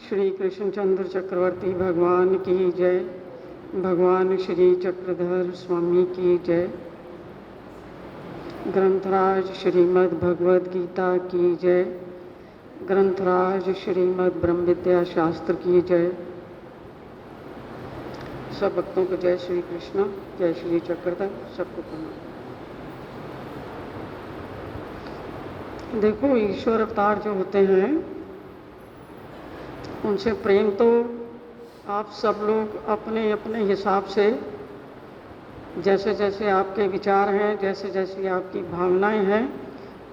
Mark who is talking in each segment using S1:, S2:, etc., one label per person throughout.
S1: श्री कृष्णचंद्र चक्रवर्ती भगवान की जय। भगवान श्री चक्रधर स्वामी की जय। ग्रंथराज श्रीमद् भगवद गीता की जय। ग्रंथराज श्रीमद् ब्रह्म विद्या शास्त्र की जय। सब भक्तों को जय श्री कृष्ण, जय श्री चक्रधर, सबको प्रणाम। देखो, ईश्वर अवतार जो होते हैं उनसे प्रेम तो आप सब लोग अपने अपने हिसाब से, जैसे जैसे आपके विचार हैं, जैसे जैसी आपकी भावनाएं हैं,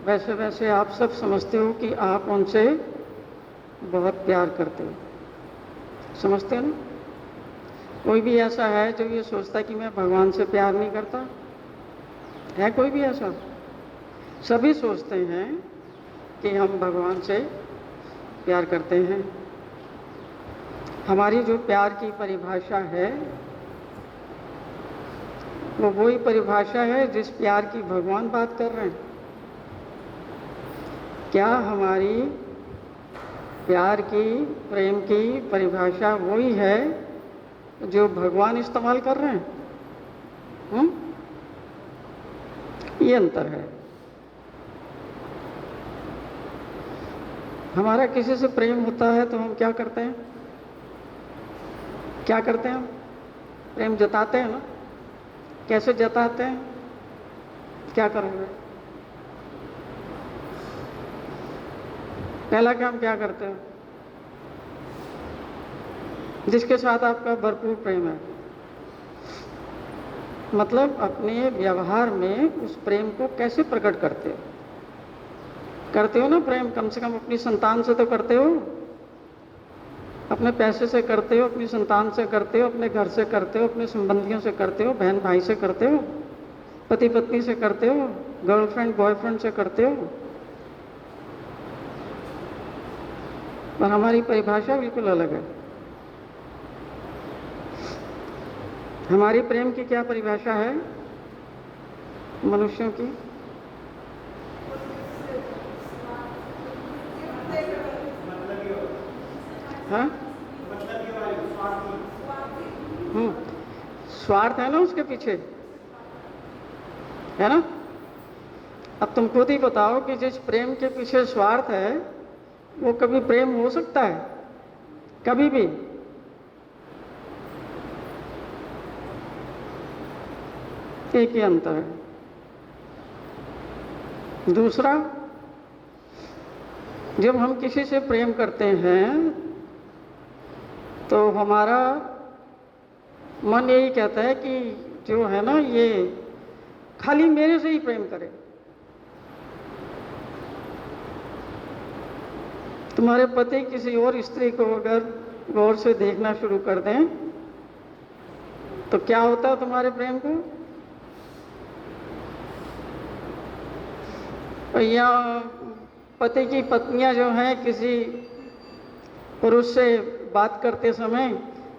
S1: वैसे वैसे आप सब समझते हो कि आप उनसे बहुत प्यार करते हो। समझते हो ना? कोई भी ऐसा है जो ये सोचता है कि मैं भगवान से प्यार नहीं करता? है कोई भी ऐसा? सभी सोचते हैं कि हम भगवान से प्यार करते हैं। हमारी जो प्यार की परिभाषा है वो वही परिभाषा है जिस प्यार की भगवान बात कर रहे हैं। क्या हमारी प्यार की, प्रेम की परिभाषा वही है जो भगवान इस्तेमाल कर रहे हैं? ये अंतर है। हमारा किसी से प्रेम होता है तो हम क्या करते हैं? क्या करते हैं? हम प्रेम जताते हैं ना। कैसे जताते हैं? क्या करोगे? पहला काम क्या करते हो? जिसके साथ आपका भरपूर प्रेम है, मतलब अपने व्यवहार में उस प्रेम को कैसे प्रकट करते हो? करते हो ना प्रेम, कम से कम अपनी संतान से तो करते हो, अपने पैसे से करते हो, अपनी संतान से करते हो, अपने घर से करते हो, अपने संबंधियों से करते हो, बहन भाई से करते हो, पति पत्नी से करते हो, गर्लफ्रेंड बॉयफ्रेंड से करते हो। पर हमारी परिभाषा बिल्कुल अलग है। हमारी प्रेम की क्या परिभाषा है मनुष्यों की? हाँ? स्वार्थ है ना उसके पीछे, है ना? अब तुम खुद ही बताओ कि जिस प्रेम के पीछे स्वार्थ है वो कभी प्रेम हो सकता है? कभी भी? एक ही अंतर है। दूसरा, जब हम किसी से प्रेम करते हैं तो हमारा मन यही कहता है कि जो है ना, ये खाली मेरे से ही प्रेम करे। तुम्हारे पति किसी और स्त्री को अगर गौर से देखना शुरू कर दें तो क्या होता है तुम्हारे प्रेम को? या पति की पत्नियां जो हैं किसी पुरुष से बात करते समय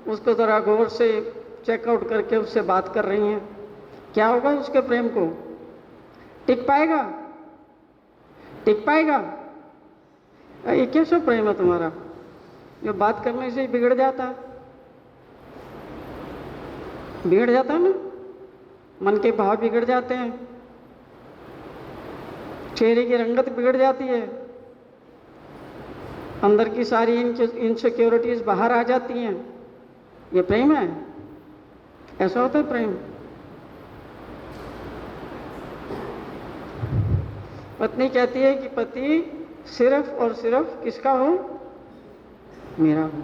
S1: उसको ज़रा गौर से चेकआउट करके उससे बात कर रही हैं, क्या होगा उसके प्रेम को? टिक पाएगा? टिक पाएगा? ये कैसा प्रेम है तुम्हारा जो बात करने से ही बिगड़ जाता है? बिगड़ जाता है ना, मन के भाव बिगड़ जाते हैं, चेहरे की रंगत बिगड़ जाती है, अंदर की सारी इनसिक्योरिटीज बाहर आ जाती हैं। ये प्रेम है? ऐसा होता है प्रेम? पत्नी कहती है कि पति सिर्फ और सिर्फ किसका हो? मेरा हो।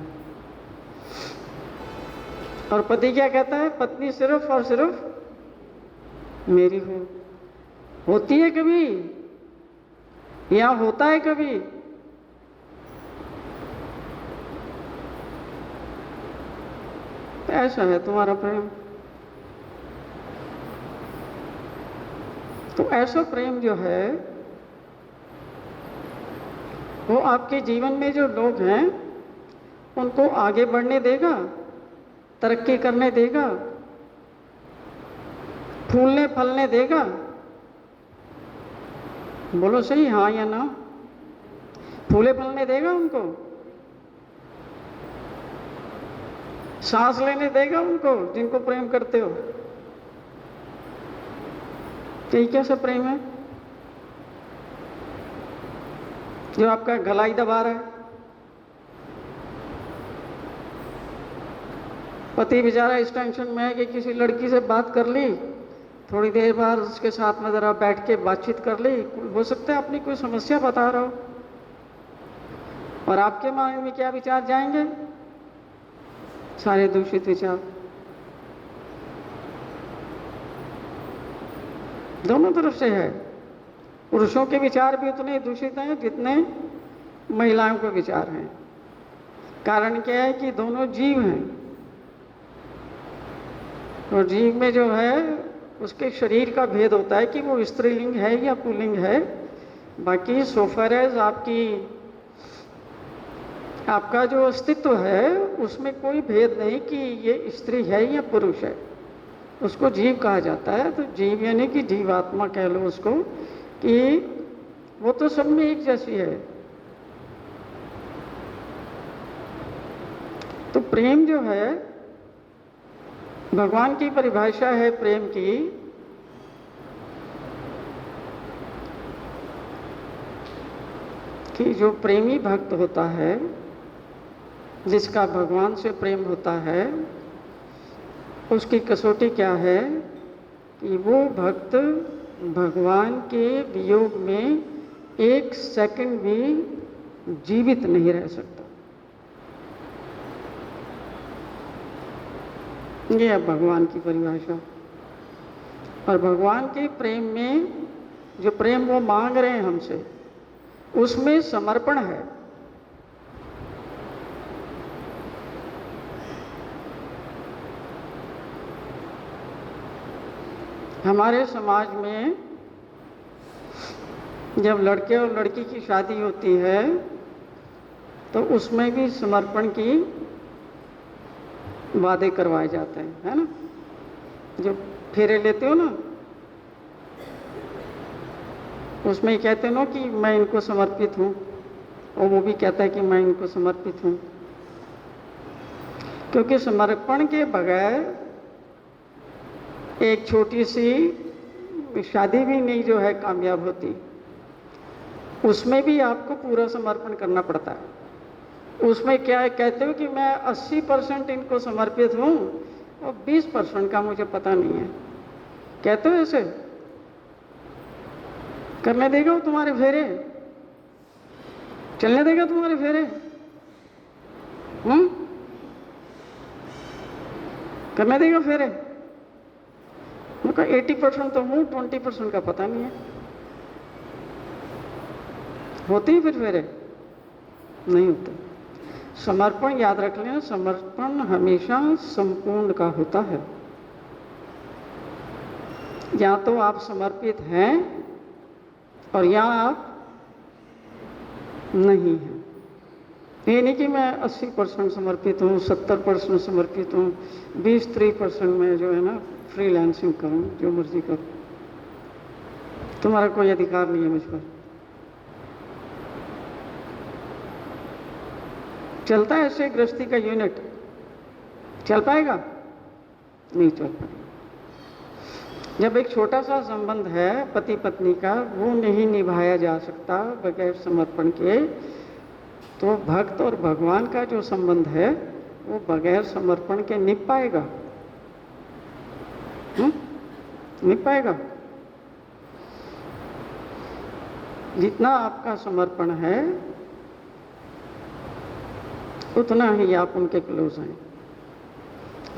S1: और पति क्या कहता है? पत्नी सिर्फ और सिर्फ मेरी हो। होती है कभी? या होता है कभी? ऐसा है तुम्हारा प्रेम। तो ऐसा प्रेम जो है वो आपके जीवन में जो लोग हैं उनको आगे बढ़ने देगा, तरक्की करने देगा, फूलने फलने देगा। बोलो सही, हाँ या ना? फूले फलने देगा उनको? सांस लेने देगा उनको जिनको प्रेम करते हो? तो ये कैसा प्रेम है जो आपका गला ही दबा रहा है? पति बेचारा इस टेंशन में है कि किसी लड़की से बात कर ली, थोड़ी देर बाद उसके साथ में ज़रा बैठ के बातचीत कर ली, हो सकता है अपनी कोई समस्या बता रहा हो, और आपके मन में क्या विचार जाएंगे? सारे दूषित विचार। दोनों तरफ से है। पुरुषों के विचार भी उतने दूषित हैं जितने महिलाओं के विचार हैं। कारण क्या है कि दोनों जीव हैं, और जीव में जो है उसके शरीर का भेद होता है कि वो स्त्रीलिंग है या पुल्लिंग है। बाकी सोफर एज आपका जो अस्तित्व है उसमें कोई भेद नहीं कि ये स्त्री है या पुरुष है, उसको जीव कहा जाता है। तो जीव यानी कि जीवात्मा कह लो उसको, कि वो तो सब में एक जैसी है। तो प्रेम जो है, भगवान की परिभाषा है प्रेम की कि जो प्रेमी भक्त होता है, जिसका भगवान से प्रेम होता है, उसकी कसौटी क्या है कि वो भक्त भगवान के वियोग में एक सेकंड भी जीवित नहीं रह सकता। ये है भगवान की परिभाषा। और भगवान के प्रेम में जो प्रेम वो मांग रहे हैं हमसे, उसमें समर्पण है। हमारे समाज में जब लड़के और लड़की की शादी होती है तो उसमें भी समर्पण की वादे करवाए जाते हैं, है ना? जो फेरे लेते हो ना, उसमें कहते हो ना कि मैं इनको समर्पित हूँ, और वो भी कहता है कि मैं इनको समर्पित हूँ। क्योंकि समर्पण के बगैर एक छोटी सी शादी भी नहीं जो है कामयाब होती। उसमें भी आपको पूरा समर्पण करना पड़ता है। उसमें क्या है, कहते हो कि मैं 80% इनको समर्पित हूँ और 20% का मुझे पता नहीं है, कहते हो ऐसे? करने देगा वो तुम्हारे फेरे? चलने देगा तुम्हारे फेरे? करने देगा फेरे? उनका 80% तो हूँ, 20% का पता नहीं है। होते ही फिर फेरे? नहीं होते। समर्पण याद रख लें, समर्पण हमेशा संपूर्ण का होता है। या तो आप समर्पित हैं और या आप नहीं हैं। ये नहीं कि मैं 80% समर्पित हूँ, 70% समर्पित हूँ, 20-30% में जो है ना फ्रीलांसिंग करूँ, जो मर्जी करूँ। तुम्हारा कोई अधिकार नहीं है मुझ पर। चलता है ऐसे गृहस्थी का यूनिट? चल पाएगा? नहीं चल पाएगा। जब एक छोटा सा संबंध है पति पत्नी का, वो नहीं निभाया जा सकता बगैर समर्पण के, तो भक्त और भगवान का जो संबंध है वो बगैर समर्पण के निभ पाएगा? निभ पाएगा? जितना आपका समर्पण है उतना ही आप उनके क्लोज हैं,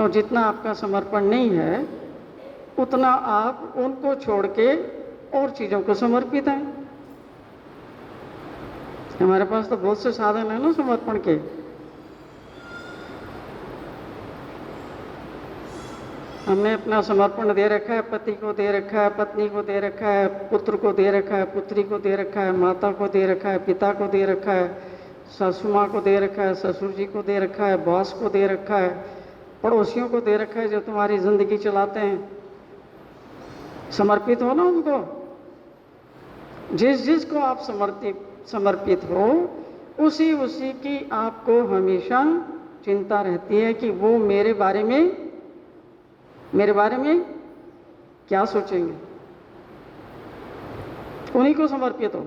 S1: और जितना आपका समर्पण नहीं है उतना आप उनको छोड़ के और चीज़ों को समर्पित हैं। हमारे पास तो बहुत से साधन हैं ना समर्पण के। हमने अपना समर्पण दे रखा है, पति को दे रखा है, पत्नी को दे रखा है, पुत्र को दे रखा है, पुत्री को दे रखा है, माता को दे रखा है, पिता को दे रखा है, सासू माँ को दे रखा है, ससुर जी को दे रखा है, बॉस को दे रखा है, पड़ोसियों को दे रखा है जो तुम्हारी जिंदगी चलाते हैं। समर्पित हो ना उनको। जिस जिस को आप समर्पित हो, उसी उसी की आपको हमेशा चिंता रहती है कि वो मेरे बारे में क्या सोचेंगे। उन्हीं को समर्पित हो।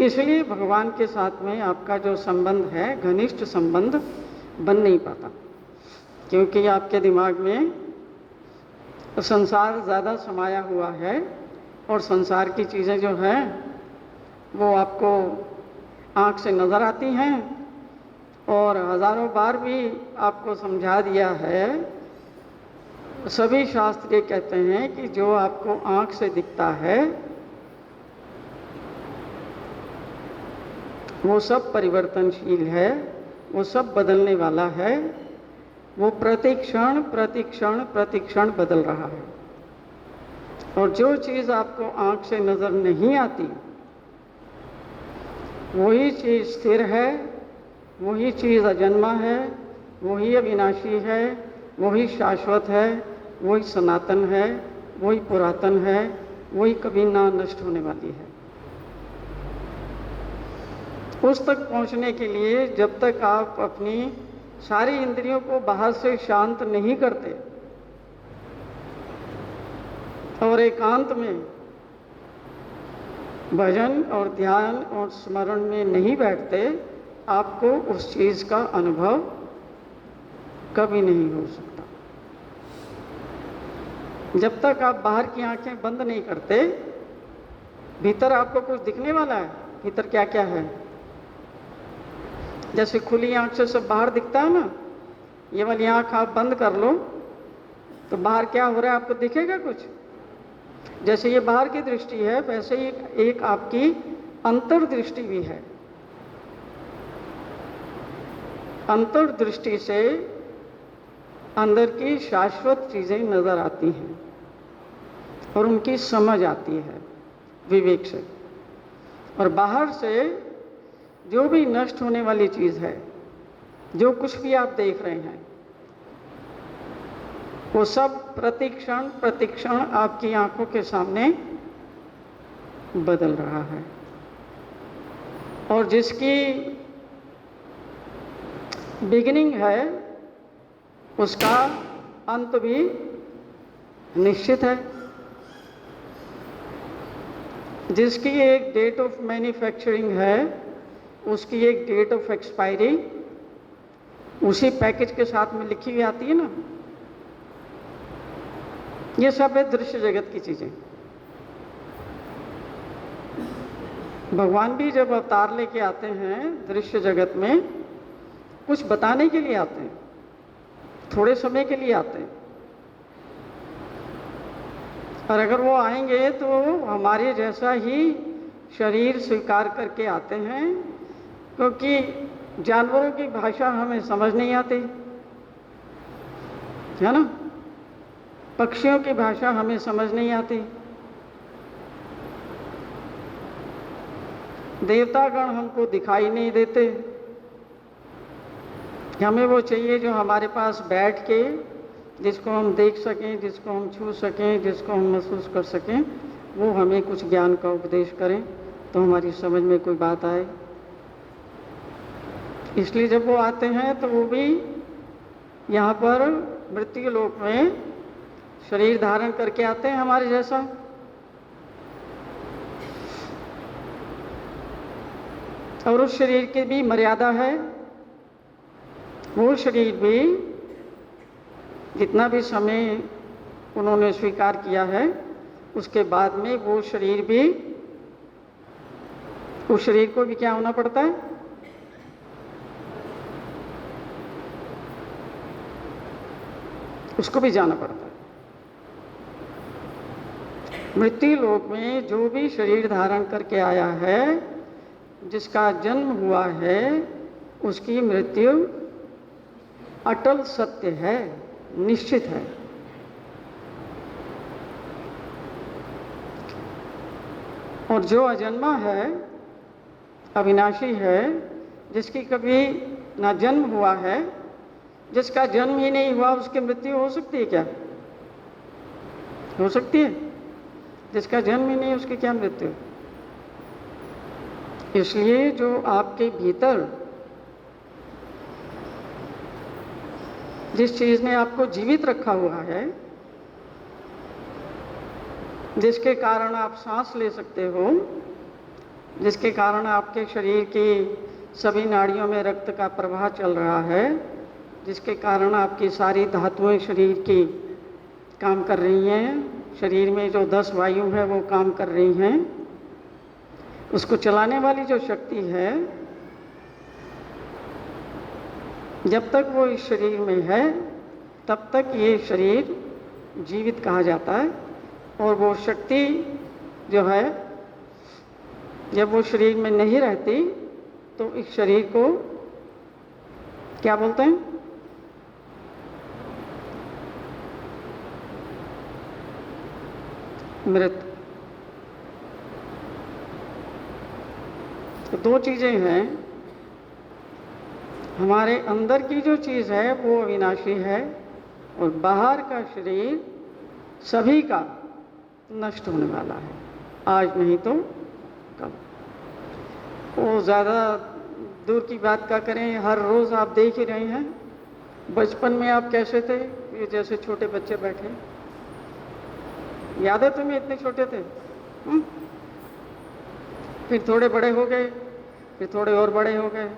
S1: इसलिए भगवान के साथ में आपका जो संबंध है, घनिष्ठ संबंध बन नहीं पाता, क्योंकि आपके दिमाग में संसार ज़्यादा समाया हुआ है और संसार की चीज़ें जो हैं वो आपको आँख से नज़र आती हैं। और हज़ारों बार भी आपको समझा दिया है, सभी शास्त्र ये कहते हैं कि जो आपको आँख से दिखता है वो सब परिवर्तनशील है, वो सब बदलने वाला है, वो प्रतिक्षण प्रतिक्षण प्रतिक्षण बदल रहा है। और जो चीज़ आपको आँख से नज़र नहीं आती वही चीज़ स्थिर है, वही चीज़ अजन्मा है, वही अविनाशी है, वही शाश्वत है, वही सनातन है, वही पुरातन है, वही कभी ना नष्ट होने वाली है। उस तक पहुंचने के लिए जब तक आप अपनी सारी इंद्रियों को बाहर से शांत नहीं करते और एकांत में भजन और ध्यान और स्मरण में नहीं बैठते, आपको उस चीज़ का अनुभव कभी नहीं हो सकता। जब तक आप बाहर की आंखें बंद नहीं करते, भीतर आपको कुछ दिखने वाला है। भीतर क्या क्या है? जैसे खुली आंख से सब बाहर दिखता है ना, ये वाली आंख आप बंद कर लो तो बाहर क्या हो रहा है आपको दिखेगा कुछ। जैसे ये बाहर की दृष्टि है, वैसे ही एक आपकी अंतर्दृष्टि भी है। अंतर्दृष्टि से अंदर की शाश्वत चीज़ें नज़र आती हैं और उनकी समझ आती है विवेक से। और बाहर से जो भी नष्ट होने वाली चीज़ है, जो कुछ भी आप देख रहे हैं, वो सब प्रतिक्षण प्रतिक्षण आपकी आंखों के सामने बदल रहा है। और जिसकी बिगिनिंग है उसका अंत भी निश्चित है। जिसकी एक डेट ऑफ मैन्युफैक्चरिंग है, उसकी एक डेट ऑफ एक्सपायरी उसी पैकेज के साथ में लिखी हुई आती है ना। ये सब है दृश्य जगत की चीज़ें। भगवान भी जब अवतार लेके आते हैं दृश्य जगत में, कुछ बताने के लिए आते हैं, थोड़े समय के लिए आते हैं। और अगर वो आएंगे तो हमारे जैसा ही शरीर स्वीकार करके आते हैं, क्योंकि जानवरों की भाषा हमें समझ नहीं आती है ना, पक्षियों की भाषा हमें समझ नहीं आती, देवतागण हमको दिखाई नहीं देते। हमें वो चाहिए जो हमारे पास बैठ के, जिसको हम देख सकें, जिसको हम छू सकें, जिसको हम महसूस कर सकें, वो हमें कुछ ज्ञान का उपदेश करें तो हमारी समझ में कोई बात आए। इसलिए जब वो आते हैं तो वो भी यहाँ पर मृत्यु लोक में शरीर धारण करके आते हैं हमारे जैसा। और उस शरीर की भी मर्यादा है। वो शरीर भी जितना भी समय उन्होंने स्वीकार किया है, उसके बाद में वो शरीर भी, उस शरीर को भी क्या होना पड़ता है? उसको भी जाना पड़ता है। मृत्यु लोक में जो भी शरीर धारण करके आया है, जिसका जन्म हुआ है, उसकी मृत्यु अटल सत्य है, निश्चित है। और जो अजन्मा है, अविनाशी है, जिसकी कभी ना जन्म हुआ है, जिसका जन्म ही नहीं हुआ, उसकी मृत्यु हो सकती है क्या? हो सकती है? जिसका जन्म ही नहीं उसकी क्या मृत्यु। इसलिए जो आपके भीतर जिस चीज़ ने आपको जीवित रखा हुआ है, जिसके कारण आप सांस ले सकते हो, जिसके कारण आपके शरीर की सभी नाड़ियों में रक्त का प्रवाह चल रहा है, जिसके कारण आपकी सारी धातुएं शरीर की काम कर रही हैं, शरीर में जो 10 वायु है वो काम कर रही हैं, उसको चलाने वाली जो शक्ति है, जब तक वो इस शरीर में है तब तक ये शरीर जीवित कहा जाता है। और वो शक्ति जो है जब वो शरीर में नहीं रहती तो इस शरीर को क्या बोलते हैं? मृत। तो दो चीज़ें हैं, हमारे अंदर की जो चीज़ है वो अविनाशी है और बाहर का शरीर सभी का नष्ट होने वाला है, आज नहीं तो कल। वो ज़्यादा दूर की बात क्या करें, हर रोज़ आप देख ही रहे हैं। बचपन में आप कैसे थे, ये जैसे छोटे बच्चे बैठे, याद है तुम्हें इतने छोटे थे? फिर थोड़े बड़े हो गए, फिर थोड़े और बड़े हो गए,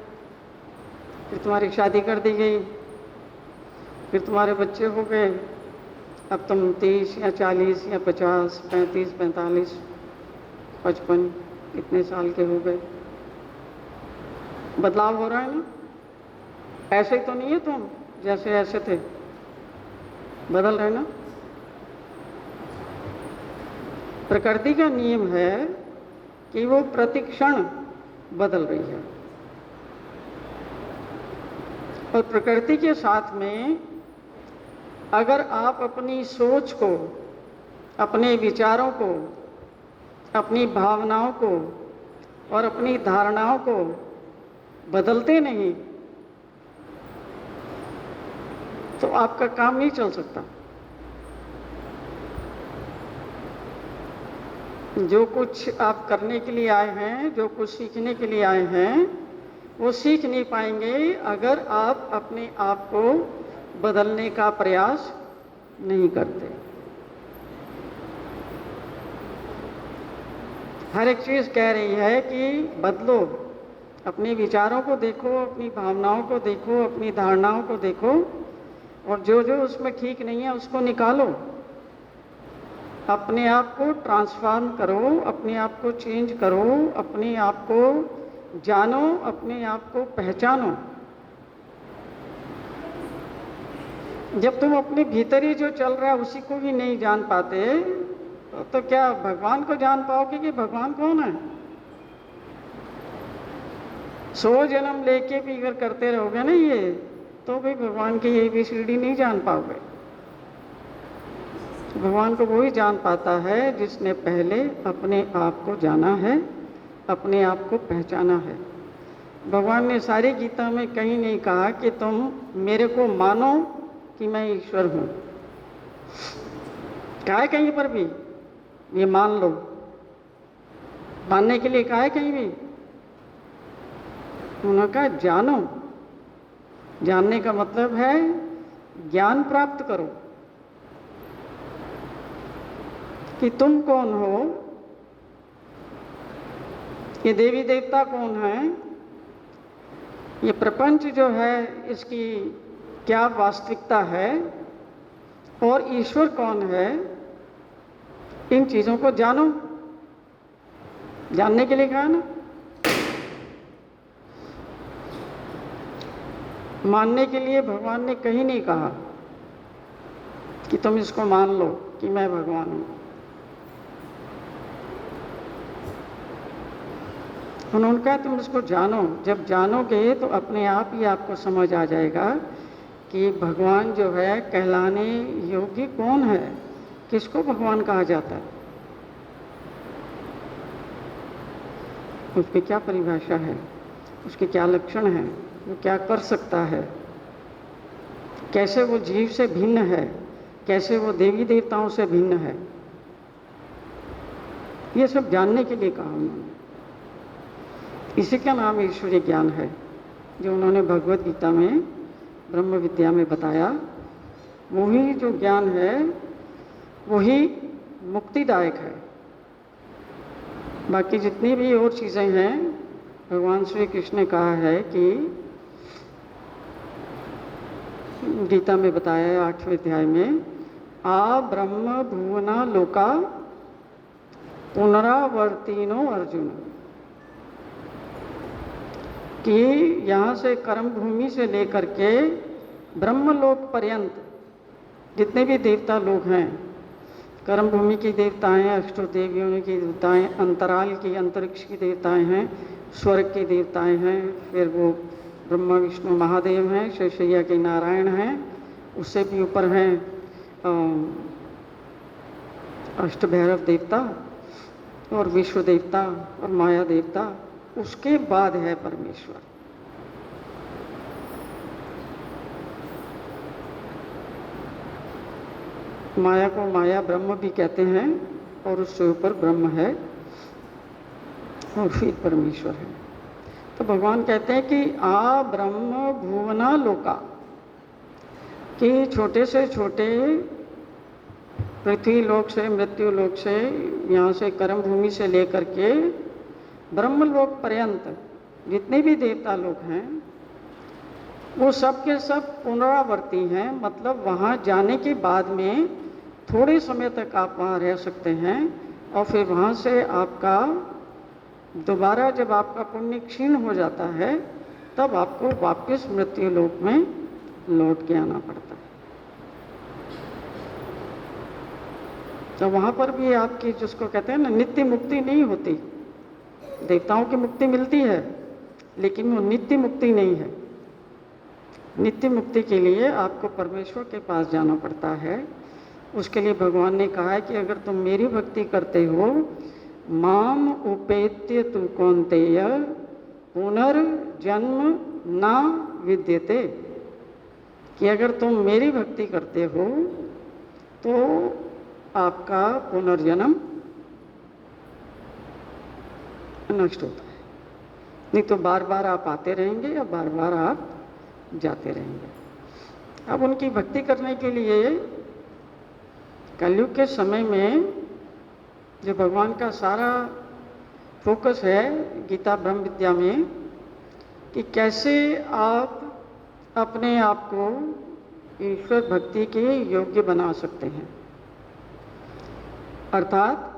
S1: फिर तुम्हारी शादी कर दी गई, फिर तुम्हारे बच्चे हो गए, अब तुम 30 या 40 या 50, 35, 45, 55 इतने साल के हो गए। बदलाव हो रहा है ना? ऐसे तो नहीं है तुम जैसे ऐसे थे, बदल रहे ना। प्रकृति का नियम है कि वो प्रतिक्षण बदल रही है और प्रकृति के साथ में अगर आप अपनी सोच को, अपने विचारों को, अपनी भावनाओं को और अपनी धारणाओं को बदलते नहीं तो आपका काम नहीं चल सकता। जो कुछ आप करने के लिए आए हैं, जो कुछ सीखने के लिए आए हैं, वो सीख नहीं पाएंगे अगर आप अपने आप को बदलने का प्रयास नहीं करते। हर एक चीज़ कह रही है कि बदलो, अपने विचारों को देखो, अपनी भावनाओं को देखो, अपनी धारणाओं को देखो और जो जो उसमें ठीक नहीं है उसको निकालो, अपने आप को ट्रांसफॉर्म करो, अपने आप को चेंज करो, अपने आप को जानो, अपने आप को पहचानो। जब तुम अपने भीतर ही जो चल रहा है उसी को ही नहीं जान पाते तो क्या भगवान को जान पाओगे कि भगवान कौन है? 100 जन्म लेके भी अगर करते रहोगे ना ये, तो भी भगवान की ABCD नहीं जान पाओगे। भगवान को वही जान पाता है जिसने पहले अपने आप को जाना है, अपने आप को पहचाना है। भगवान ने सारी गीता में कहीं नहीं कहा कि तुम मेरे को मानो कि मैं ईश्वर हूँ। कहा है कहीं पर भी ये मान लो, मानने के लिए कहा है कहीं भी? उन्होंने कहा जानो। जानने का मतलब है ज्ञान प्राप्त करो कि तुम कौन हो, ये देवी देवता कौन है, ये प्रपंच जो है इसकी क्या वास्तविकता है और ईश्वर कौन है। इन चीज़ों को जानो, जानने के लिए कहा ना। मानने के लिए भगवान ने कहीं नहीं कहा कि तुम इसको मान लो कि मैं भगवान हूँ। उन्होंने कहा तुम इसको जानो। जब जानोगे तो अपने आप ही आपको समझ आ जाएगा कि भगवान जो है कहलाने योग्य कौन है, किसको भगवान कहा जाता है, उसकी क्या परिभाषा है, उसके क्या लक्षण हैं, वो क्या कर सकता है, कैसे वो जीव से भिन्न है, कैसे वो देवी देवताओं से भिन्न है। ये सब जानने के लिए कहा उन्होंने। इसी का नाम ईश्वरीय ज्ञान है, जो उन्होंने भगवत गीता में ब्रह्म विद्या में बताया। वही जो ज्ञान है वही मुक्तिदायक है। बाकी जितनी भी और चीज़ें हैं, भगवान श्री कृष्ण ने कहा है कि गीता में बताया है 8वें अध्याय में, आ ब्रह्म भुवना लोका पुनरावर्तिनो अर्जुन, कि यहाँ से कर्म भूमि से लेकर के ब्रह्मलोक पर्यंत जितने भी देवता लोग हैं, कर्म भूमि की देवताएं, अष्टो देवियों की देवताएं, अंतराल की अंतरिक्ष की देवताएं हैं, स्वर्ग की देवताएं हैं, फिर वो ब्रह्मा विष्णु महादेव हैं, शेषैया के नारायण हैं, उससे भी ऊपर हैं अष्टभैरव देवता और विश्व देवता और माया देवता, उसके बाद है परमेश्वर। माया को माया ब्रह्म भी कहते हैं, और उससे ऊपर ब्रह्म है और फिर परमेश्वर है। तो भगवान कहते हैं कि आ ब्रह्म भुवना लोका, कि छोटे से छोटे पृथ्वी लोक से, मृत्यु लोक से, यहाँ से कर्म भूमि से लेकर के ब्रह्मलोक पर्यंत जितने भी देवता लोग हैं, वो सब के सब पुनरावर्ती हैं। मतलब वहाँ जाने के बाद में थोड़े समय तक आप वहाँ रह सकते हैं, और फिर वहाँ से आपका दोबारा जब आपका पुण्य क्षीण हो जाता है, तब आपको वापस मृत्यु लोक में लौट के आना पड़ता है। तो वहाँ पर भी आपकी, जिसको कहते हैं ना, नित्य मुक्ति नहीं होती। देवताओं की मुक्ति मिलती है, लेकिन वो नित्य मुक्ति नहीं है। नित्य मुक्ति के लिए आपको परमेश्वर के पास जाना पड़ता है। उसके लिए भगवान ने कहा है कि अगर तुम मेरी भक्ति करते हो, माम उपेत्य तु कौन्तेय पुनर्जन्म ना विद्यते, कि अगर तुम मेरी भक्ति करते हो तो आपका पुनर्जन्म नष्ट होता है। नहीं तो बार बार आप आते रहेंगे या बार बार आप जाते रहेंगे। अब उनकी भक्ति करने के लिए कलयुग के समय में जो भगवान का सारा फोकस है गीता ब्रह्म विद्या में, कि कैसे आप अपने आप को ईश्वर भक्ति के योग्य बना सकते हैं। अर्थात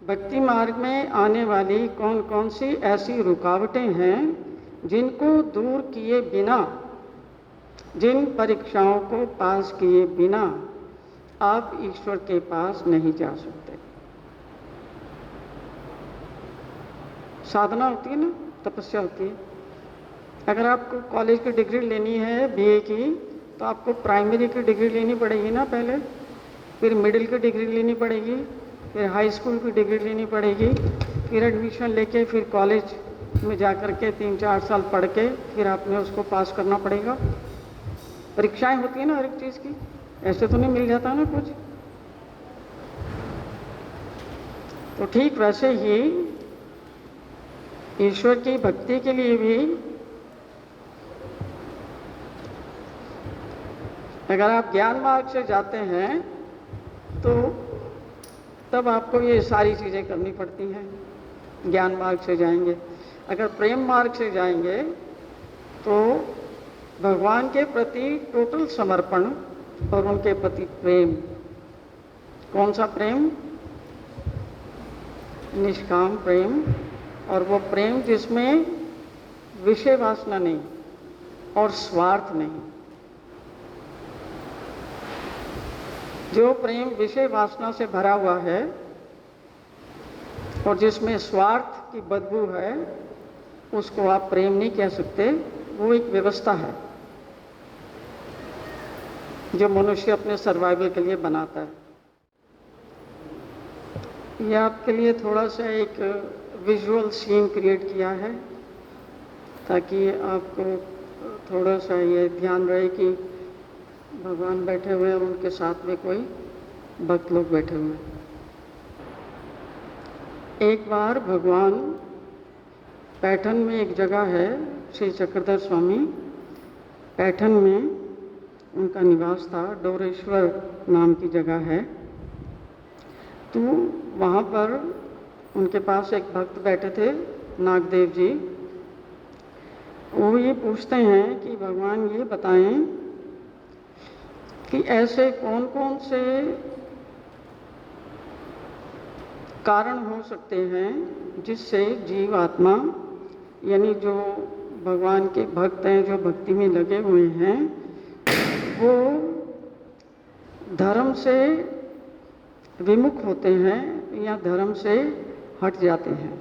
S1: भक्ति मार्ग में आने वाली कौन कौन सी ऐसी रुकावटें हैं जिनको दूर किए बिना, जिन परीक्षाओं को पास किए बिना आप ईश्वर के पास नहीं जा सकते। साधना होती है ना, तपस्या होती है। अगर आपको कॉलेज की डिग्री लेनी है बीए की, तो आपको प्राइमरी की डिग्री लेनी पड़ेगी ना पहले, फिर मिडिल की डिग्री लेनी पड़ेगी, फिर हाई स्कूल की डिग्री लेनी पड़ेगी, फिर एडमिशन लेके फिर कॉलेज में जा कर के 3-4 साल पढ़ के फिर आपने उसको पास करना पड़ेगा। परीक्षाएं होती है ना हर एक चीज़ की, ऐसे तो नहीं मिल जाता ना कुछ। तो ठीक वैसे ही ईश्वर की भक्ति के लिए भी अगर आप ज्ञान मार्ग से जाते हैं तो तब आपको ये सारी चीज़ें करनी पड़ती हैं। ज्ञान मार्ग से जाएंगे, अगर प्रेम मार्ग से जाएंगे तो भगवान के प्रति टोटल समर्पण और उनके प्रति प्रेम। कौन सा प्रेम? निष्काम प्रेम, और वो प्रेम जिसमें विषय वासना नहीं और स्वार्थ नहीं। जो प्रेम विषय वासना से भरा हुआ है और जिसमें स्वार्थ की बदबू है, उसको आप प्रेम नहीं कह सकते। वो एक व्यवस्था है जो मनुष्य अपने सर्वाइवल के लिए बनाता है। ये आपके लिए थोड़ा सा एक विजुअल सीन क्रिएट किया है ताकि आपको थोड़ा सा ये ध्यान रहे कि भगवान बैठे हुए हैं और उनके साथ में कोई भक्त लोग बैठे हुए हैं। एक बार भगवान पैठन में एक जगह है, श्री चक्रधर स्वामी पैठन में उनका निवास था, डोरेश्वर नाम की जगह है। तो वहाँ पर उनके पास एक भक्त बैठे थे, नागदेव जी। वो ये पूछते हैं कि भगवान ये बताएं कि ऐसे कौन कौन से कारण हो सकते हैं जिससे जीव आत्मा, यानी जो भगवान के भक्त हैं, जो भक्ति में लगे हुए हैं, वो धर्म से विमुख होते हैं या धर्म से हट जाते हैं।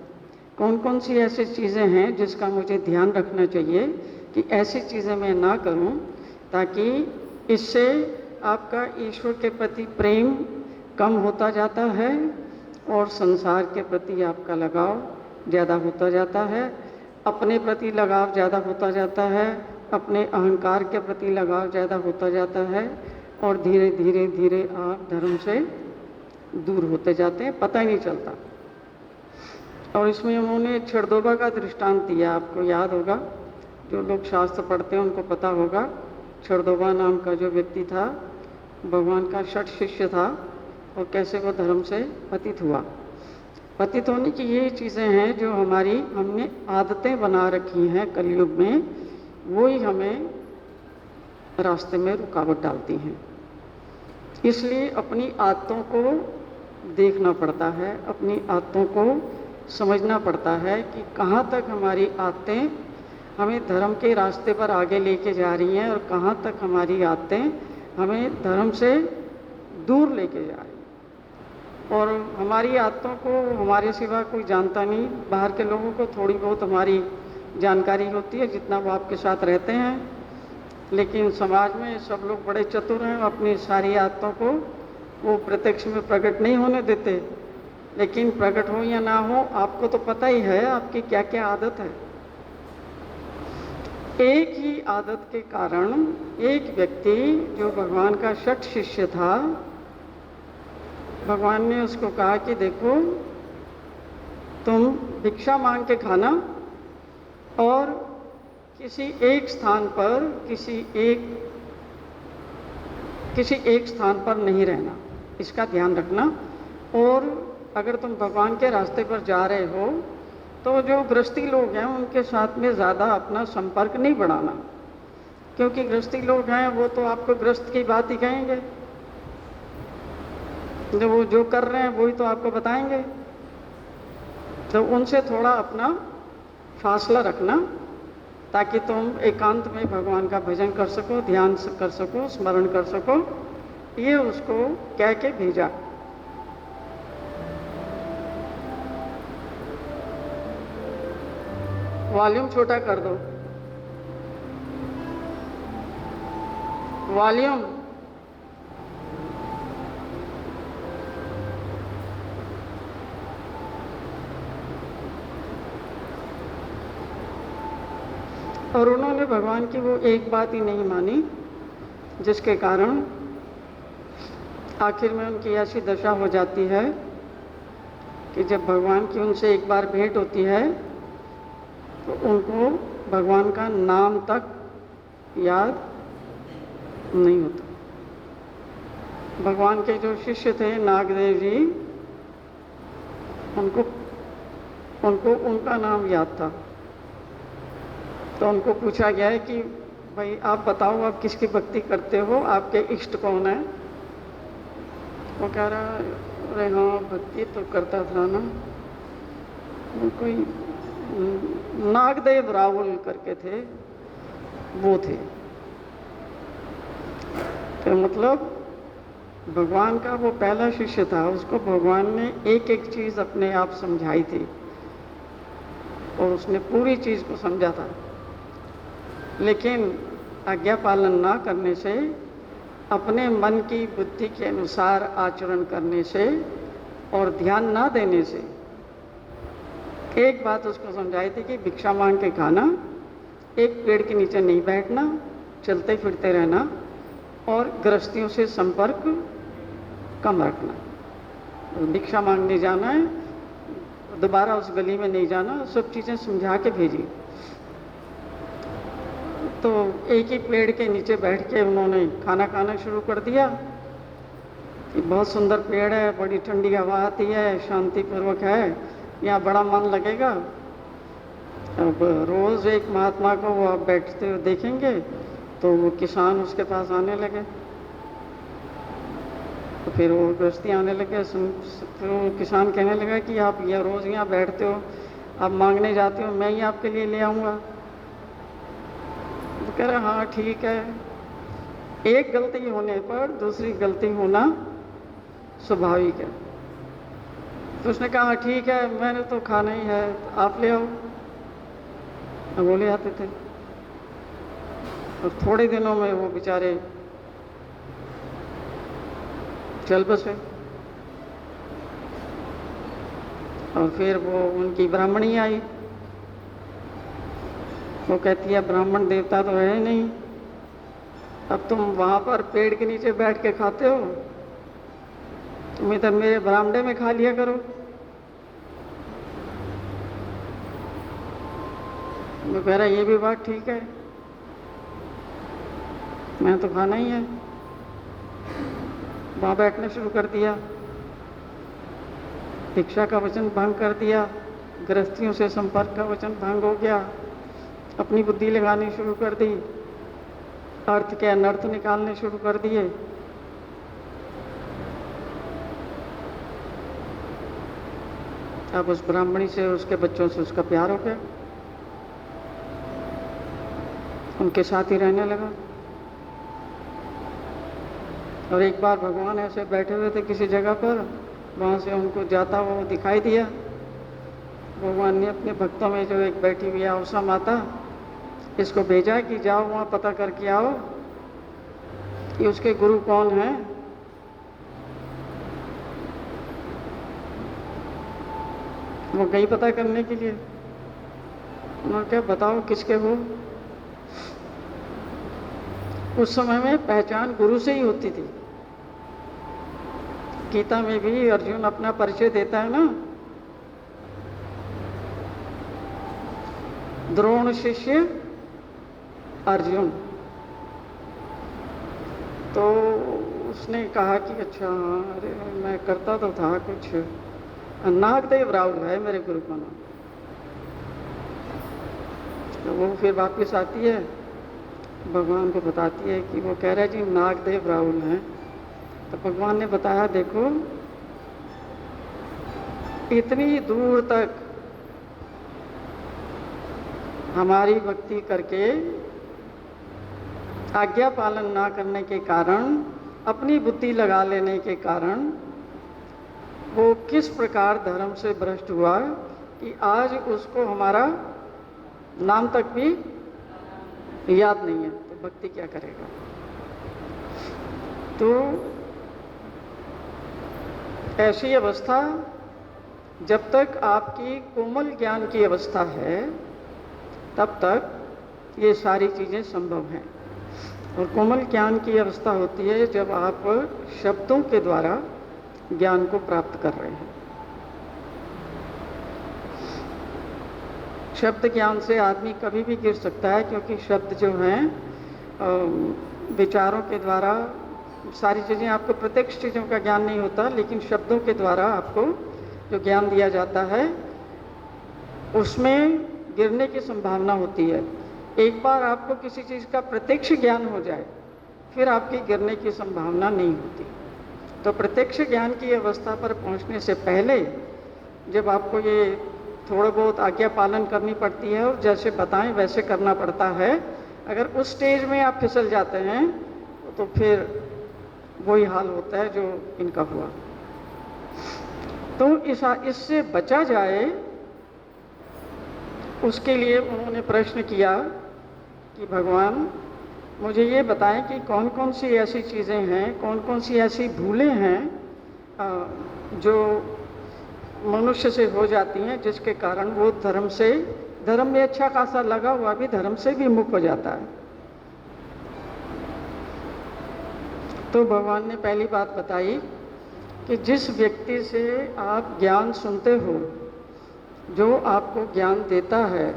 S1: कौन कौन सी ऐसी चीज़ें हैं जिसका मुझे ध्यान रखना चाहिए कि ऐसी चीज़ें मैं ना करूं, ताकि इससे आपका ईश्वर के प्रति प्रेम कम होता जाता है और संसार के प्रति आपका लगाव ज़्यादा होता जाता है, अपने प्रति लगाव ज़्यादा होता जाता है, अपने अहंकार के प्रति लगाव ज़्यादा होता जाता है और धीरे धीरे धीरे आप धर्म से दूर होते जाते हैं, पता ही नहीं चलता। और इसमें उन्होंने छड़दोबा का दृष्टांत दिया, आपको याद होगा, जो लोग शास्त्र पढ़ते हैं उनको पता होगा। छड़दोबा नाम का जो व्यक्ति था, भगवान का षट शिष्य था, और कैसे वो धर्म से पतित हुआ। पतित होने की ये चीज़ें हैं जो हमने आदतें बना रखी हैं कलयुग में, वो ही हमें रास्ते में रुकावट डालती हैं। इसलिए अपनी आदतों को देखना पड़ता है, अपनी आदतों को समझना पड़ता है कि कहाँ तक हमारी आदतें हमें धर्म के रास्ते पर आगे लेके जा रही हैं और कहाँ तक हमारी आदतें हमें धर्म से दूर लेके जा रही हैं। और हमारी आदतों को हमारे सिवा कोई जानता नहीं। बाहर के लोगों को थोड़ी बहुत हमारी जानकारी होती है, जितना वो आपके साथ रहते हैं, लेकिन समाज में सब लोग बड़े चतुर हैं, अपनी सारी आदतों को वो प्रत्यक्ष में प्रकट नहीं होने देते। लेकिन प्रकट हो या ना हो, आपको तो पता ही है आपकी क्या क्या आदत है। एक ही आदत के कारण एक व्यक्ति जो भगवान का षट शिष्य था, भगवान ने उसको कहा कि देखो, तुम भिक्षा मांग के खाना और किसी एक स्थान पर किसी एक स्थान पर नहीं रहना, इसका ध्यान रखना। और अगर तुम भगवान के रास्ते पर जा रहे हो तो जो गृहस्थी लोग हैं उनके साथ में ज़्यादा अपना संपर्क नहीं बढ़ाना, क्योंकि गृहस्थी लोग हैं वो तो आपको गृहस्थ की बात ही कहेंगे, जो वो जो कर रहे हैं वही तो आपको बताएंगे। तो उनसे थोड़ा अपना फासला रखना, ताकि तुम एकांत में भगवान का भजन कर सको, ध्यान कर सको, स्मरण कर सको। ये उसको कह के भेजा। वॉल्यूम छोटा कर दो, वॉल्यूम। और उन्होंने भगवान की वो एक बात ही नहीं मानी, जिसके कारण आखिर में उनकी ऐसी दशा हो जाती है कि जब भगवान की उनसे एक बार भेंट होती है तो उनको भगवान का नाम तक याद नहीं होता। भगवान के जो शिष्य थे नागदेव जी, उनको उनका नाम याद था। तो उनको पूछा गया है कि भाई आप बताओ, आप किसकी भक्ति करते हो, आपके इष्ट कौन है? वो कह रहा, अरे हाँ भक्ति तो करता था ना, कोई नागदेव रावल करके थे, वो थे। तो मतलब भगवान का वो पहला शिष्य था, उसको भगवान ने एक एक चीज़ अपने आप समझाई थी और उसने पूरी चीज़ को समझा था। लेकिन आज्ञा पालन ना करने से, अपने मन की बुद्धि के अनुसार आचरण करने से और ध्यान ना देने से, एक बात उसको समझाई थी कि भिक्षा मांग के खाना, एक पेड़ के नीचे नहीं बैठना, चलते फिरते रहना और गृहस्थियों से संपर्क कम रखना। भिक्षा मांगने जाना है, दोबारा उस गली में नहीं जाना, सब चीज़ें समझा के भेजी। तो एक ही पेड़ के नीचे बैठ के उन्होंने खाना खाना शुरू कर दिया कि बहुत सुंदर पेड़ है, बड़ी ठंडी हवा आती है, शांतिपूर्वक है, यहाँ बड़ा मन लगेगा। अब रोज़ एक महात्मा को वो आप बैठते हुए देखेंगे तो वो किसान उसके पास आने लगे, तो फिर वो गृहस्थी आने लगे। फिर वो किसान कहने लगा कि आप ये रोज़ यहाँ बैठते हो, आप मांगने जाते हो, मैं ही आपके लिए ले आऊँगा। तो कह रहे हाँ ठीक है, एक गलती होने पर दूसरी गलती होना स्वाभाविक है। तो उसने कहा ठीक है, मैंने तो खाना ही है, आप ले आओ। वो ले आते थे और थोड़े दिनों में वो बेचारे चल बसे। और फिर वो उनकी ब्राह्मणी आई, वो कहती है ब्राह्मण देवता तो है नहीं, अब तुम वहाँ पर पेड़ के नीचे बैठ के खाते हो, तुम इधर मेरे बरामदे में खा लिया करो। मैं कह रहा ये भी बात ठीक है, मैं तो खाना ही है। वहाँ बैठना शुरू कर दिया, भिक्षा का वचन भंग कर दिया, गृहस्थियों से संपर्क का वचन भंग हो गया, अपनी बुद्धि लगानी शुरू कर दी, अर्थ के अनर्थ निकालने शुरू कर दिए। अब उस ब्राह्मणी से, उसके बच्चों से उसका प्यार हो गया, उनके साथ ही रहने लगा। और एक बार भगवान ऐसे बैठे हुए थे किसी जगह पर, वहाँ से उनको जाता हुआ दिखाई दिया। भगवान ने अपने भक्तों में जो एक बैठी हुई अवसा माता, इसको भेजा कि जाओ वहाँ पता करके आओ कि उसके गुरु कौन हैं। वो गई पता करने के लिए। उन्होंने क्या बताओ किसके हो। उस समय में पहचान गुरु से ही होती थी। गीता में भी अर्जुन अपना परिचय देता है ना, द्रोण शिष्य अर्जुन। तो उसने कहा कि अच्छा अरे मैं करता तो था कुछ, नागदेव राहुल है मेरे गुरु का नाम। तो वो फिर वापस आती है, भगवान को बताती है कि वो कह रहा है जी नागदेव राहुल हैं। तो भगवान ने बताया देखो इतनी दूर तक हमारी भक्ति करके आज्ञा पालन ना करने के कारण, अपनी बुद्धि लगा लेने के कारण वो किस प्रकार धर्म से भ्रष्ट हुआ कि आज उसको हमारा नाम तक भी याद नहीं है, तो भक्ति क्या करेगा। तो ऐसी अवस्था, जब तक आपकी कोमल ज्ञान की अवस्था है तब तक ये सारी चीज़ें संभव हैं। और कोमल ज्ञान की अवस्था होती है जब आप शब्दों के द्वारा ज्ञान को प्राप्त कर रहे हैं। शब्द ज्ञान से आदमी कभी भी गिर सकता है, क्योंकि शब्द जो हैं विचारों के द्वारा सारी चीज़ें, आपको प्रत्यक्ष चीज़ों का ज्ञान नहीं होता, लेकिन शब्दों के द्वारा आपको जो ज्ञान दिया जाता है उसमें गिरने की संभावना होती है। एक बार आपको किसी चीज़ का प्रत्यक्ष ज्ञान हो जाए फिर आपकी गिरने की संभावना नहीं होती। तो प्रत्यक्ष ज्ञान की अवस्था पर पहुंचने से पहले जब आपको ये थोड़ा बहुत आज्ञा पालन करनी पड़ती है और जैसे बताएं वैसे करना पड़ता है, अगर उस स्टेज में आप फिसल जाते हैं तो फिर वही हाल होता है जो इनका हुआ। तो इससे बचा जाए उसके लिए उन्होंने प्रश्न किया कि भगवान मुझे ये बताएं कि कौन कौन सी ऐसी चीज़ें हैं, कौन कौन सी ऐसी भूलें हैं जो मनुष्य से हो जाती हैं, जिसके कारण वो धर्म में अच्छा खासा लगा हुआ भी धर्म से भी मुक्त हो जाता है। तो भगवान ने पहली बात बताई कि जिस व्यक्ति से आप ज्ञान सुनते हो जो आपको ज्ञान देता है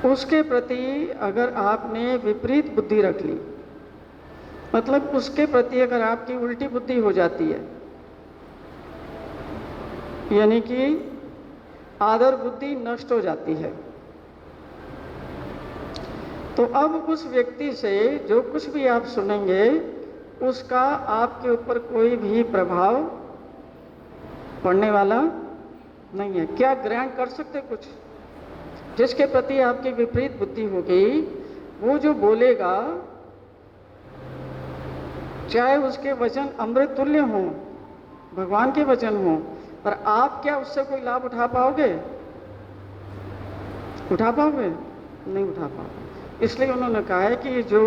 S1: उसके प्रति अगर आपने विपरीत बुद्धि रख ली, मतलब उसके प्रति अगर आपकी उल्टी बुद्धि हो जाती है, यानी कि आदर बुद्धि नष्ट हो जाती है, तो अब उस व्यक्ति से जो कुछ भी आप सुनेंगे उसका आपके ऊपर कोई भी प्रभाव पड़ने वाला नहीं है। क्या ग्रहण कर सकते कुछ? जिसके प्रति आपकी विपरीत बुद्धि हो गई, वो जो बोलेगा चाहे उसके वचन अमृत तुल्य हों, भगवान के वचन हों, पर आप क्या उससे कोई लाभ उठा पाओगे? उठा पाओगे? नहीं उठा पाओगे। इसलिए उन्होंने कहा है कि जो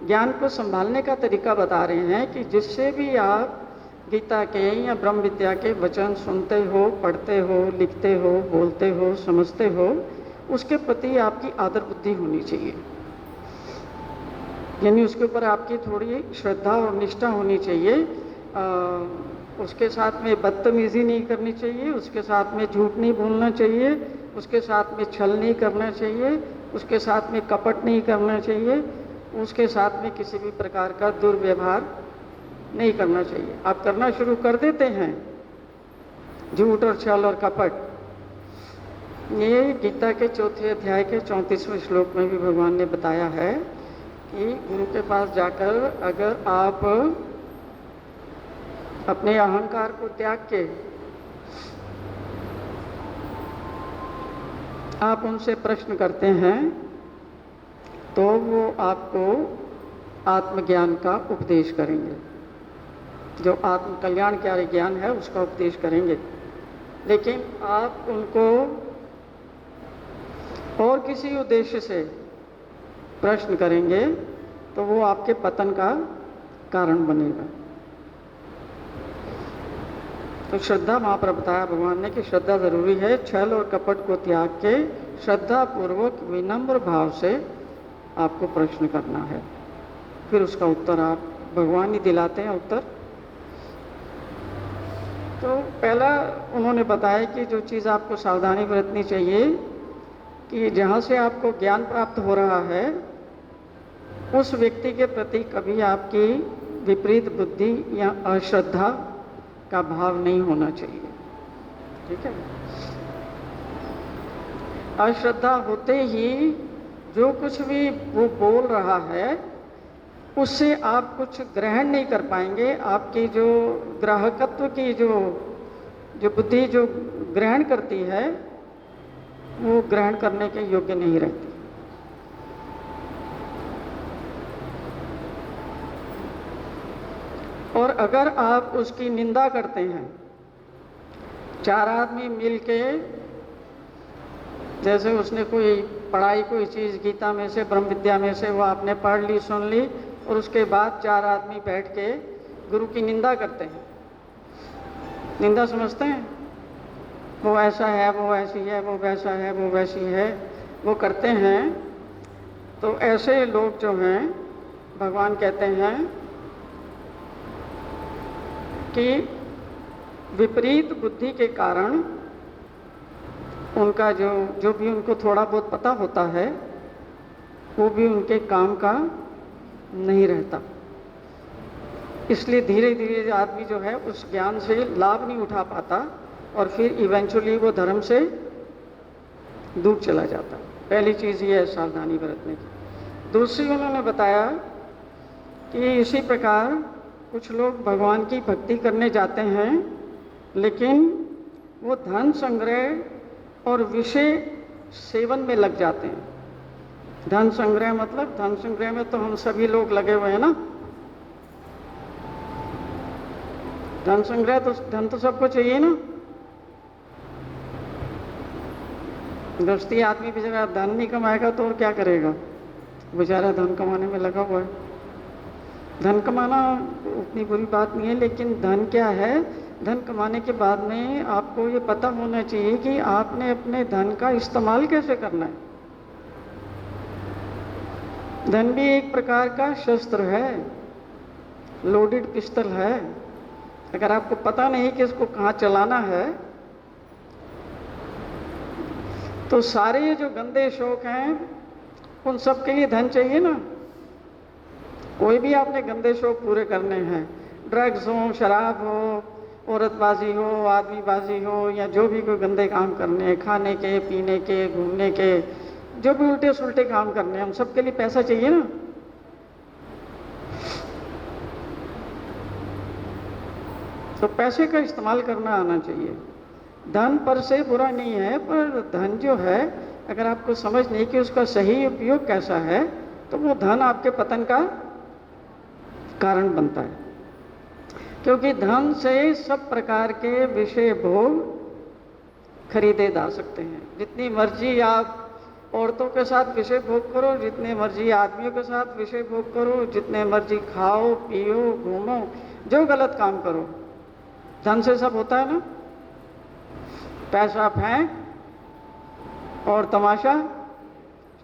S1: ज्ञान को संभालने का तरीका बता रहे हैं कि जिससे भी आप गीता के या ब्रह्म विद्या के वचन सुनते हो, पढ़ते हो, लिखते हो, बोलते हो, समझते हो, उसके प्रति आपकी आदर बुद्धि होनी चाहिए, यानी उसके ऊपर आपकी थोड़ी श्रद्धा और निष्ठा होनी चाहिए। उसके साथ में बदतमीजी नहीं करनी चाहिए, उसके साथ में झूठ नहीं बोलना चाहिए, उसके साथ में छल नहीं करना चाहिए, उसके साथ में कपट नहीं करना चाहिए, उसके साथ में किसी भी प्रकार का दुर्व्यवहार नहीं करना चाहिए। आप करना शुरू कर देते हैं झूठ और छल और कपट। ये गीता के 4 अध्याय के 34वें श्लोक में भी भगवान ने बताया है कि गुरु के पास जाकर अगर आप अपने अहंकार को त्याग के आप उनसे प्रश्न करते हैं तो वो आपको आत्मज्ञान का उपदेश करेंगे, जो आत्म कल्याणकारी ज्ञान है उसका उपदेश करेंगे। लेकिन आप उनको और किसी उद्देश्य से प्रश्न करेंगे तो वो आपके पतन का कारण बनेगा। तो श्रद्धा, वहाँ पर बताया भगवान ने कि श्रद्धा जरूरी है। छल और कपट को त्याग के श्रद्धा पूर्वक विनम्र भाव से आपको प्रश्न करना है, फिर उसका उत्तर आप भगवान ही दिलाते हैं उत्तर। तो पहला उन्होंने बताया कि जो चीज़ आपको सावधानी बरतनी चाहिए कि जहाँ से आपको ज्ञान प्राप्त हो रहा है उस व्यक्ति के प्रति कभी आपकी विपरीत बुद्धि या अश्रद्धा का भाव नहीं होना चाहिए। ठीक है? अश्रद्धा होते ही जो कुछ भी वो बोल रहा है उससे आप कुछ ग्रहण नहीं कर पाएंगे। आपकी जो ग्राहकत्व की जो बुद्धि जो ग्रहण करती है वो ग्रहण करने के योग्य नहीं रहती। और अगर आप उसकी निंदा करते हैं, 4 आदमी मिलके, जैसे उसने कोई पढ़ाई कोई चीज़ गीता में से ब्रह्म विद्या में से वो आपने पढ़ ली, सुन ली, और उसके बाद 4 आदमी बैठ के गुरु की निंदा करते हैं। निंदा समझते हैं? वो ऐसा है, वो ऐसी है, वो वैसा है, वो वैसी है, वो करते हैं। तो ऐसे लोग जो हैं भगवान कहते हैं कि विपरीत बुद्धि के कारण उनका जो भी उनको थोड़ा बहुत पता होता है वो भी उनके काम का नहीं रहता। इसलिए धीरे धीरे आदमी जो है उस ज्ञान से लाभ नहीं उठा पाता और फिर इवेंचुअली वो धर्म से दूर चला जाता। पहली चीज़ ये है सावधानी बरतने की। दूसरी उन्होंने बताया कि इसी प्रकार कुछ लोग भगवान की भक्ति करने जाते हैं लेकिन वो धन संग्रह और विषय सेवन में लग जाते हैं। धन संग्रह मतलब धन संग्रह में तो हम सभी लोग लगे हुए हैं ना। धन संग्रह तो धन तो सबको चाहिए ना। गृहस्थी आदमी बेचारा धन नहीं कमाएगा तो और क्या करेगा? बेचारा धन कमाने में लगा हुआ है। धन कमाना उतनी बुरी बात नहीं है, लेकिन धन क्या है? धन कमाने के बाद में आपको ये पता होना चाहिए कि आपने अपने धन का इस्तेमाल कैसे करना है। धन भी एक प्रकार का शस्त्र है, लोडेड पिस्टल है। अगर आपको पता नहीं कि इसको कहाँ चलाना है, तो सारे ये जो गंदे शौक हैं उन सब के लिए धन चाहिए ना। कोई भी आपने गंदे शौक पूरे करने हैं, ड्रग्स हो, शराब हो, औरतबाजी हो, आदमीबाजी हो, या जो भी कोई गंदे काम करने हैं, खाने के, पीने के, घूमने के, जो भी उल्टे सुलटे काम करने हैं, उन सब के लिए पैसा चाहिए ना। तो पैसे का इस्तेमाल करना आना चाहिए। धन पर से बुरा नहीं है, पर धन जो है अगर आपको समझ नहीं कि उसका सही उपयोग कैसा है, तो वो धन आपके पतन का कारण बनता है। क्योंकि धन से सब प्रकार के विषय भोग खरीदे जा सकते हैं। जितनी मर्जी आप औरतों के साथ विषय भोग करो, जितने मर्जी आदमियों के साथ विषय भोग करो, जितने मर्जी खाओ पियो घूमो, जो गलत काम करो, धन से सब होता है ना। पैसा फेंक और तमाशा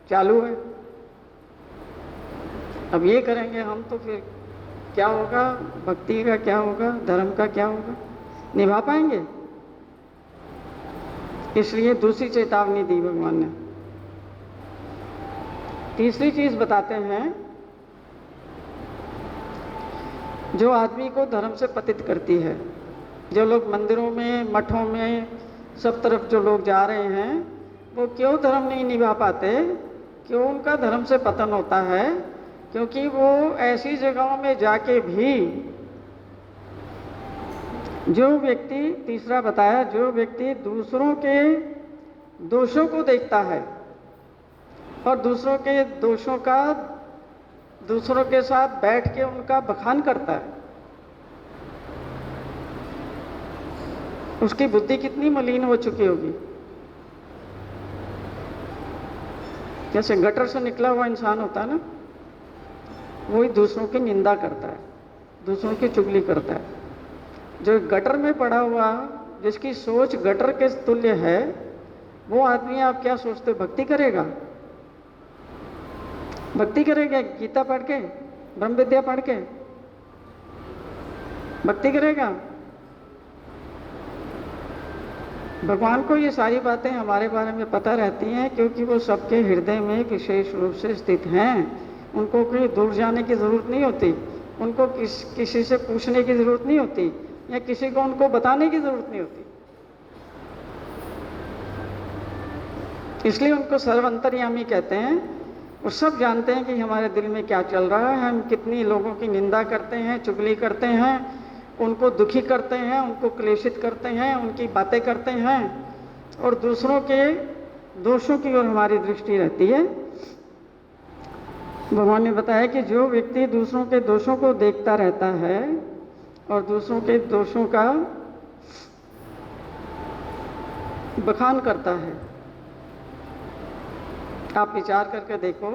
S1: चालू है। अब ये करेंगे हम तो फिर क्या होगा, भक्ति का क्या होगा, धर्म का क्या होगा, निभा पाएंगे? इसलिए दूसरी चेतावनी दी भगवान ने। तीसरी चीज बताते हैं जो आदमी को धर्म से पतित करती है। जो लोग मंदिरों में, मठों में, सब तरफ जो लोग जा रहे हैं, वो क्यों धर्म नहीं निभा पाते, क्यों उनका धर्म से पतन होता है? क्योंकि वो ऐसी जगहों में जाके भी जो व्यक्ति, तीसरा बताया, जो व्यक्ति दूसरों के दोषों को देखता है और दूसरों के दोषों का दूसरों के साथ बैठ के उनका बखान करता है, उसकी बुद्धि कितनी मलिन हो चुकी होगी। जैसे गटर से निकला हुआ इंसान होता है ना, वही दूसरों की निंदा करता है, दूसरों की चुगली करता है। जो गटर में पड़ा हुआ, जिसकी सोच गटर के तुल्य है, वो आदमी आप क्या सोचते हो भक्ति करेगा? भक्ति करेगा गीता पढ़ के, ब्रह्म विद्या पढ़ के भक्ति करेगा? भगवान को ये सारी बातें हमारे बारे में पता रहती हैं, क्योंकि वो सबके हृदय में विशेष रूप से स्थित हैं। उनको कोई दूर जाने की ज़रूरत नहीं होती, उनको किसी से पूछने की ज़रूरत नहीं होती, या किसी को उनको बताने की ज़रूरत नहीं होती। इसलिए उनको सर्व अंतर्यामी कहते हैं। वो सब जानते हैं कि हमारे दिल में क्या चल रहा है, हम कितनी लोगों की निंदा करते हैं, चुगली करते हैं, उनको दुखी करते हैं, उनको क्लेशित करते हैं, उनकी बातें करते हैं, और दूसरों के दोषों की ओर हमारी दृष्टि रहती है। भगवान ने बताया कि जो व्यक्ति दूसरों के दोषों को देखता रहता है और दूसरों के दोषों का बखान करता है, आप विचार करके देखो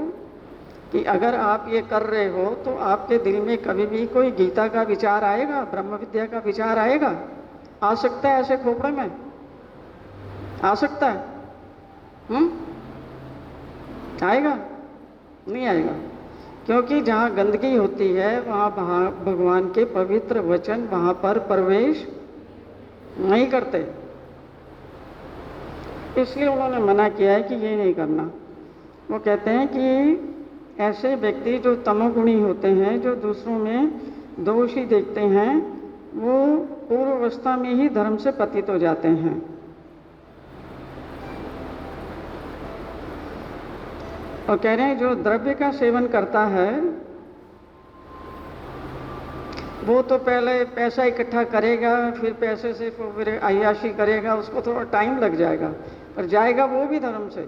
S1: कि अगर आप ये कर रहे हो तो आपके दिल में कभी भी कोई गीता का विचार आएगा, ब्रह्म विद्या का विचार आएगा? आ सकता है ऐसे खोपड़े में? आ सकता है? आएगा? नहीं आएगा। क्योंकि जहाँ गंदगी होती है वहाँ भगवान के पवित्र वचन वहाँ पर प्रवेश नहीं करते। इसलिए उन्होंने मना किया है कि ये नहीं करना। वो कहते हैं कि ऐसे व्यक्ति जो तमोगुणी होते हैं, जो दूसरों में दोष ही देखते हैं, वो पूर्व अवस्था में ही धर्म से पतित हो जाते हैं। और कह रहे हैं जो द्रव्य का सेवन करता है वो तो पहले पैसा इकट्ठा करेगा, फिर पैसे से फिर अय्याशी करेगा, उसको थोड़ा टाइम लग जाएगा, पर जाएगा वो भी धर्म से।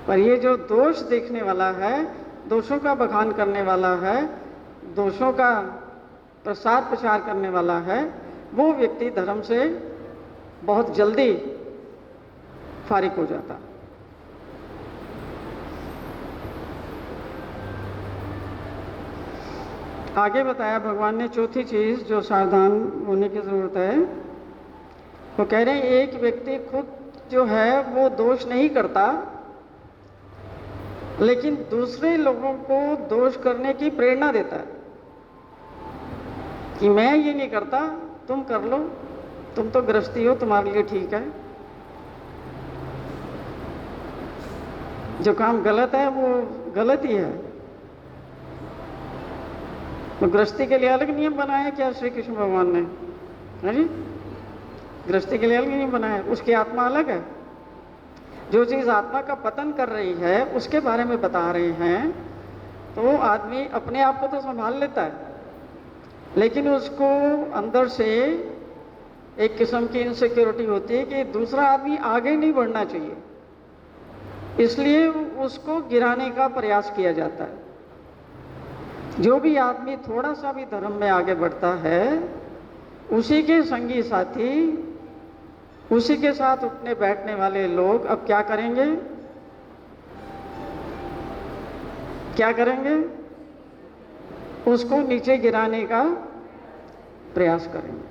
S1: पर ये जो दोष देखने वाला है, दोषों का बखान करने वाला है, दोषों का प्रसार प्रचार करने वाला है, वो व्यक्ति धर्म से बहुत जल्दी फारिग हो जाता। आगे बताया भगवान ने चौथी चीज जो सावधान होने की जरूरत है। वो कह रहे हैं एक व्यक्ति खुद जो है वो दोष नहीं करता, लेकिन दूसरे लोगों को दोष करने की प्रेरणा देता है। कि मैं ये नहीं करता, तुम कर लो, तुम तो गृहस्थी हो, तुम्हारे लिए ठीक है। जो काम गलत है वो गलत ही है। तो गृहस्थी के लिए अलग नियम बनाया क्या श्री कृष्ण भगवान ने? है जी, गृहस्थी के लिए अलग नियम बनाया, उसकी आत्मा अलग है। जो चीज़ आत्मा का पतन कर रही है उसके बारे में बता रहे हैं, तो आदमी अपने आप को तो संभाल लेता है, लेकिन उसको अंदर से एक किस्म की इनसिक्योरिटी होती है कि दूसरा आदमी आगे नहीं बढ़ना चाहिए, इसलिए उसको गिराने का प्रयास किया जाता है। जो भी आदमी थोड़ा सा भी धर्म में आगे बढ़ता है, उसी के संगी साथी, उसी के साथ उठने बैठने वाले लोग अब क्या करेंगे? क्या करेंगे? उसको नीचे गिराने का प्रयास करेंगे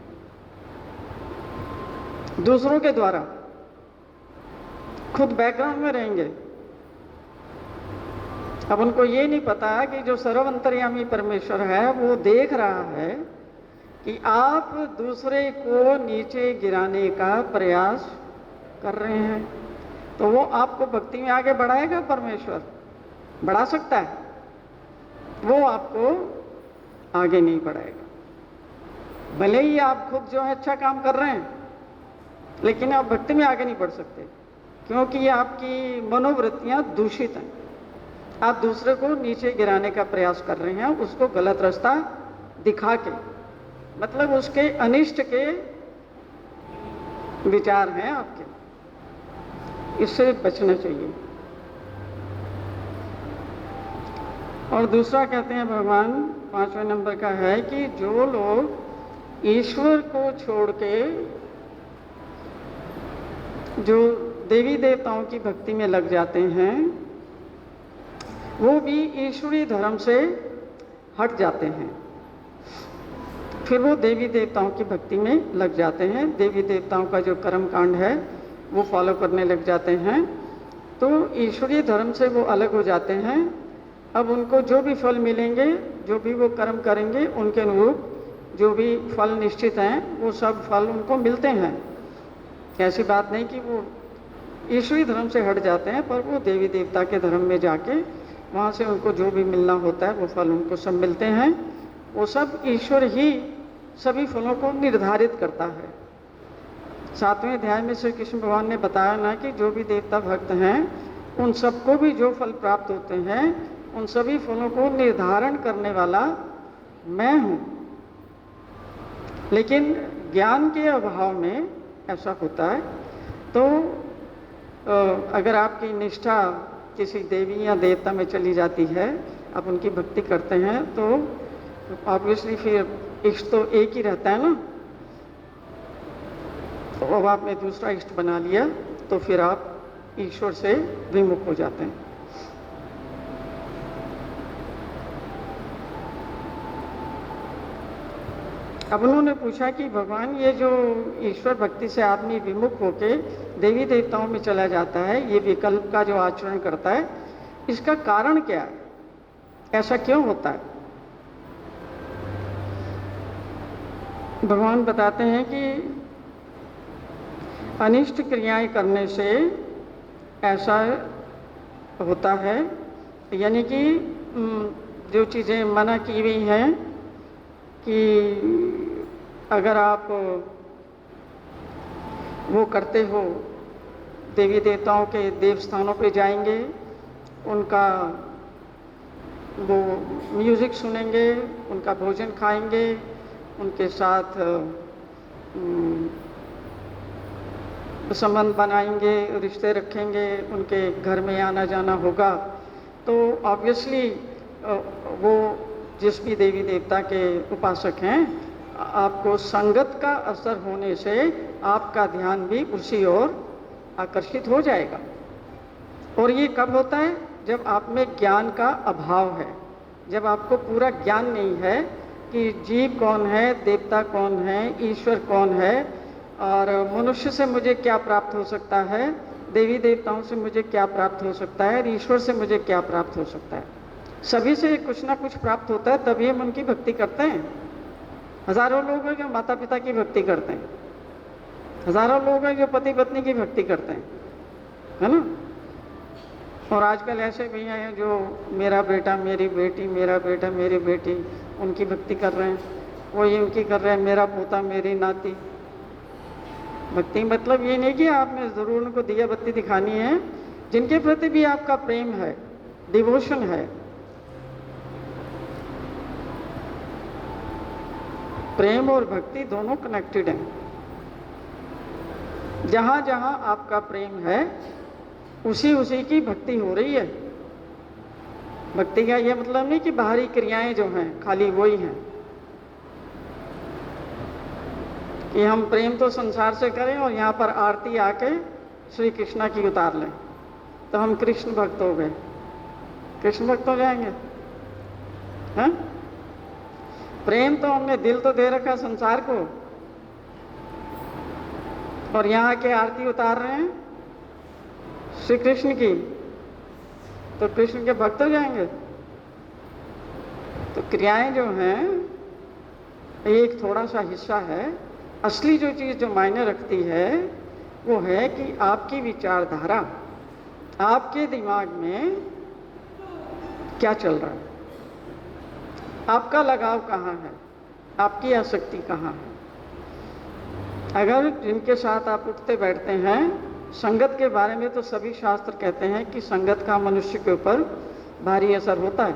S1: दूसरों के द्वारा, खुद बैकग्राउंड में रहेंगे। अब उनको ये नहीं पता कि जो सर्वंतर्यामी परमेश्वर है वो देख रहा है कि आप दूसरे को नीचे गिराने का प्रयास कर रहे हैं, तो वो आपको भक्ति में आगे बढ़ाएगा? परमेश्वर बढ़ा सकता है, वो आपको आगे नहीं बढ़ाएगा। भले ही आप खुद जो है अच्छा काम कर रहे हैं, लेकिन आप भक्ति में आगे नहीं बढ़ सकते, क्योंकि ये आपकी मनोवृत्तियां दूषित हैं। आप दूसरे को नीचे गिराने का प्रयास कर रहे हैं, उसको गलत रास्ता दिखा के, मतलब उसके अनिष्ट के विचार हैं आपके, इससे बचना चाहिए। और दूसरा कहते हैं भगवान 5वें नंबर का है कि जो लोग ईश्वर को छोड़ के जो देवी देवताओं की भक्ति में लग जाते हैं, वो भी ईश्वरीय धर्म से हट जाते हैं, फिर वो देवी देवताओं की भक्ति में लग जाते हैं, देवी देवताओं का जो कर्म कांड है वो फॉलो करने लग जाते हैं, तो ईश्वरीय धर्म से वो अलग हो जाते हैं। अब उनको जो भी फल मिलेंगे, जो भी वो कर्म करेंगे, उनके अनुरूप जो भी फल निश्चित हैं वो सब फल उनको मिलते हैं। ऐसी बात नहीं कि वो ईश्वरीय धर्म से हट जाते हैं, पर वो देवी देवता के धर्म में जाके वहाँ से उनको जो भी मिलना होता है वो फल उनको सब मिलते हैं। वो सब ईश्वर ही सभी फलों को निर्धारित करता है। 7वें अध्याय में श्री कृष्ण भगवान ने बताया ना कि जो भी देवता भक्त हैं उन सबको भी जो फल प्राप्त होते हैं, उन सभी फलों को निर्धारण करने वाला मैं हूँ। लेकिन ज्ञान के अभाव में ऐसा होता है। तो अगर आपकी निष्ठा किसी देवी या देवता में चली जाती है, आप उनकी भक्ति करते हैं, तो ऑब्वियसली फिर इष्ट तो एक ही रहता है ना। तो अब आपने दूसरा इष्ट बना लिया तो फिर आप ईश्वर से विमुख हो जाते हैं। अब उन्होंने पूछा कि भगवान, ये जो ईश्वर भक्ति से आदमी विमुख होके देवी देवताओं में चला जाता है, ये विकल्प का जो आचरण करता है, इसका कारण क्या है? ऐसा क्यों होता है? भगवान बताते हैं कि अनिष्ट क्रियाएं करने से ऐसा होता है, यानी कि जो चीज़ें मना की हुई हैं कि अगर आप वो करते हो, देवी देवताओं के देव स्थानों पे जाएंगे, उनका वो म्यूज़िक सुनेंगे, उनका भोजन खाएंगे, उनके साथ संबंध बनाएंगे, रिश्ते रखेंगे, उनके घर में आना जाना होगा, तो ऑब्वियसली वो जिस भी देवी देवता के उपासक हैं, आपको संगत का असर होने से आपका ध्यान भी उसी ओर आकर्षित हो जाएगा। और ये कब होता है? जब आप में ज्ञान का अभाव है, जब आपको पूरा ज्ञान नहीं है कि जीव कौन है, देवता कौन है, ईश्वर कौन है, और मनुष्य से मुझे क्या प्राप्त हो सकता है, देवी देवताओं से मुझे क्या प्राप्त हो सकता है, और ईश्वर से मुझे क्या प्राप्त हो सकता है। सभी से कुछ ना कुछ प्राप्त होता है, तभी हम उनकी भक्ति करते हैं। हजारों लोग हैं जो माता पिता की भक्ति करते हैं, हजारों लोग हैं जो पति पत्नी की भक्ति करते हैं, है ना। और आजकल ऐसे भी हैं जो मेरा बेटा मेरी बेटी, मेरा बेटा मेरी बेटी, उनकी भक्ति कर रहे हैं, वही उनकी कर रहे हैं, मेरा पोता मेरी नाती। भक्ति मतलब ये नहीं कि आपने ज़रूर उनको दिया बत्ती दिखानी है, जिनके प्रति भी आपका प्रेम है, डिवोशन है। प्रेम और भक्ति दोनों कनेक्टेड हैं। जहां जहां आपका प्रेम है उसी उसी की भक्ति हो रही है। भक्ति का ये मतलब नहीं कि बाहरी क्रियाएं जो हैं खाली वही हैं, कि हम प्रेम तो संसार से करें और यहाँ पर आरती आके श्री कृष्णा की उतार लें तो हम कृष्ण भक्त हो गए, कृष्ण भक्त हो जाएंगे, हैं? प्रेम तो हमने दिल तो दे रखा संसार को, और यहाँ के आरती उतार रहे हैं श्री कृष्ण की, तो कृष्ण के भक्त हो जाएंगे। तो क्रियाएं जो हैं एक थोड़ा सा हिस्सा है। असली जो चीज़ जो मायने रखती है वो है कि आपकी विचारधारा, आपके दिमाग में क्या चल रहा है, आपका लगाव कहाँ है, आपकी आसक्ति कहाँ है। अगर जिनके साथ आप उठते बैठते हैं, संगत के बारे में तो सभी शास्त्र कहते हैं कि संगत का मनुष्य के ऊपर भारी असर होता है।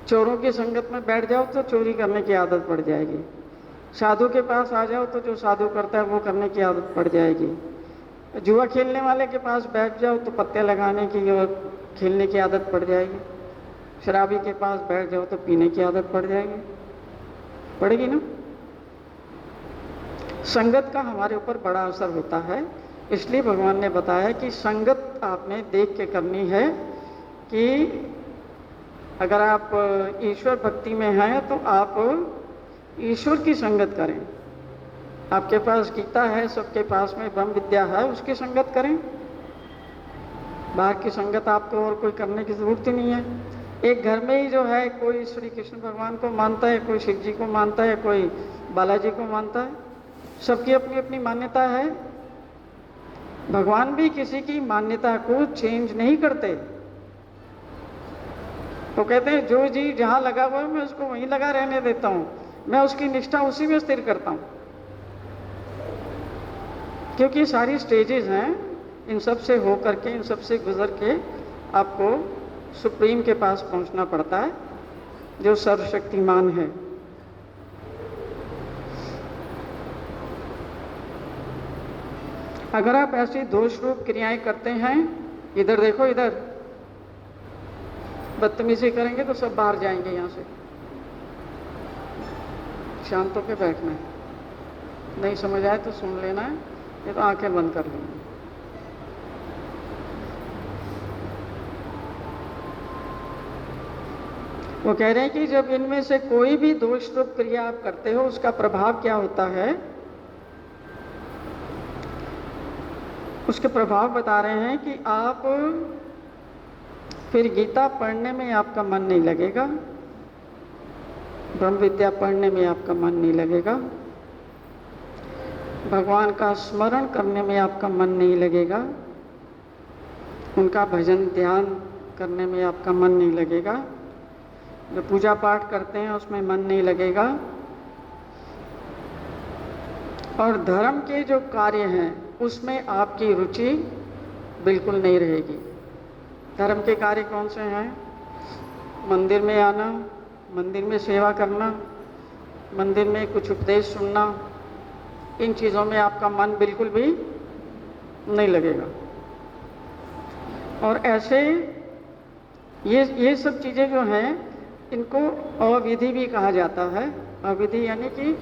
S1: चोरों की संगत में बैठ जाओ तो चोरी करने की आदत पड़ जाएगी, साधु के पास आ जाओ तो जो साधु करता है वो करने की आदत पड़ जाएगी, जुआ खेलने वाले के पास बैठ जाओ तो पत्ते लगाने की और खेलने की आदत पड़ जाएगी, शराबी के पास बैठ जाओ तो पीने की आदत पड़ जाएगी, पड़ेगी ना। संगत का हमारे ऊपर बड़ा असर होता है, इसलिए भगवान ने बताया कि संगत आपने देख के करनी है कि अगर आप ईश्वर भक्ति में हैं तो आप ईश्वर की संगत करें। आपके पास गीता है, सबके पास में ब्रह्म विद्या है, उसकी संगत करें। बाहर की संगत आपको और कोई करने की ज़रूरत ही नहीं है। एक घर में ही जो है कोई श्री कृष्ण भगवान को मानता है, कोई शिव जी को मानता है, कोई बालाजी को मानता है, सबकी अपनी अपनी मान्यता है। भगवान भी किसी की मान्यता को चेंज नहीं करते। तो कहते हैं जो जी जहाँ लगा हुआ है मैं उसको वहीं लगा रहने देता हूँ, मैं उसकी निष्ठा उसी में स्थिर करता हूँ। क्योंकि सारी स्टेजेस हैं, इन सब से हो करके, इन सब से गुजर के आपको सुप्रीम के पास पहुँचना पड़ता है जो सर्वशक्तिमान है। अगर आप ऐसी दोष रूप क्रियाएं करते हैं, इधर देखो, इधर बदतमीजी करेंगे तो सब बाहर जाएंगे यहाँ से। शांत होकर बैठना है, नहीं समझ आए तो सुन लेना है, ये तो आंखें बंद कर लेना। वो कह रहे हैं कि जब इनमें से कोई भी दोष रूप क्रिया आप करते हो उसका प्रभाव क्या होता है, उसके प्रभाव बता रहे हैं कि आप फिर गीता पढ़ने में आपका मन नहीं लगेगा, ब्रह्म विद्या पढ़ने में आपका मन नहीं लगेगा, भगवान का स्मरण करने में आपका मन नहीं लगेगा, उनका भजन ध्यान करने में आपका मन नहीं लगेगा, जो पूजा पाठ करते हैं उसमें मन नहीं लगेगा, और धर्म के जो कार्य हैं उसमें आपकी रुचि बिल्कुल नहीं रहेगी। धर्म के कार्य कौन से हैं? मंदिर में आना, मंदिर में सेवा करना, मंदिर में कुछ उपदेश सुनना, इन चीज़ों में आपका मन बिल्कुल भी नहीं लगेगा। और ऐसे ये सब चीज़ें जो हैं इनको अविधि भी कहा जाता है। अविधि यानी कि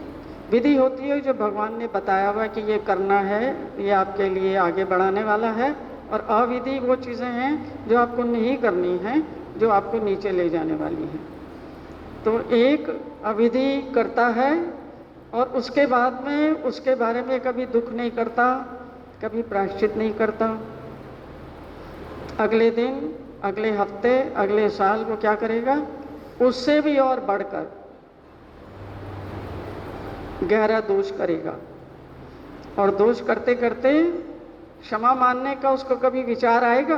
S1: विधि होती है जो भगवान ने बताया हुआ कि ये करना है, ये आपके लिए आगे बढ़ाने वाला है, और अविधि वो चीज़ें हैं जो आपको नहीं करनी हैं, जो आपको नीचे ले जाने वाली हैं। तो एक अविधि करता है और उसके बाद में उसके बारे में कभी दुख नहीं करता, कभी प्रायश्चित नहीं करता। अगले दिन, अगले हफ्ते, अगले साल वो क्या करेगा? उससे भी और बढ़कर गहरा दोष करेगा, और दोष करते करते क्षमा मांगने का उसको कभी विचार आएगा?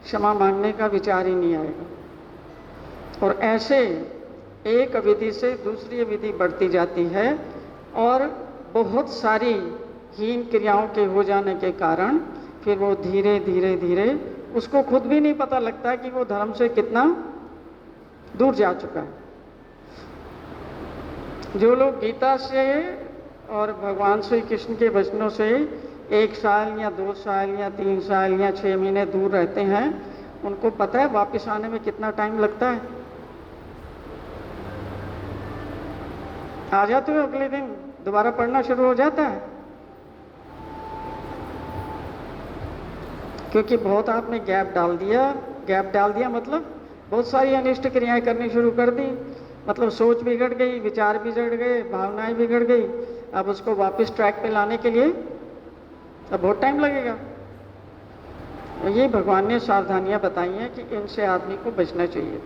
S1: क्षमा मांगने का विचार ही नहीं आएगा। और ऐसे एक विधि से दूसरी विधि बढ़ती जाती है, और बहुत सारी हीन क्रियाओं के हो जाने के कारण फिर वो धीरे धीरे धीरे उसको खुद भी नहीं पता लगता कि वो धर्म से कितना दूर जा चुका है। जो लोग गीता से और भगवान श्री कृष्ण के वचनों से 1 साल या 2 साल या 3 साल या 6 महीने दूर रहते हैं, उनको पता है वापस आने में कितना टाइम लगता है। आ जाते हो अगले दिन दोबारा पढ़ना शुरू हो जाता है, क्योंकि बहुत आपने गैप डाल दिया। गैप डाल दिया मतलब बहुत सारी अनिष्ट क्रियाएं करनी शुरू कर दी, मतलब सोच बिगड़ गई, विचार बिगड़ गए, भावनाएं बिगड़ गई। अब उसको वापस ट्रैक पे लाने के लिए अब बहुत टाइम लगेगा। ये भगवान ने सावधानियां बताई हैं कि इनसे आदमी को बचना चाहिए।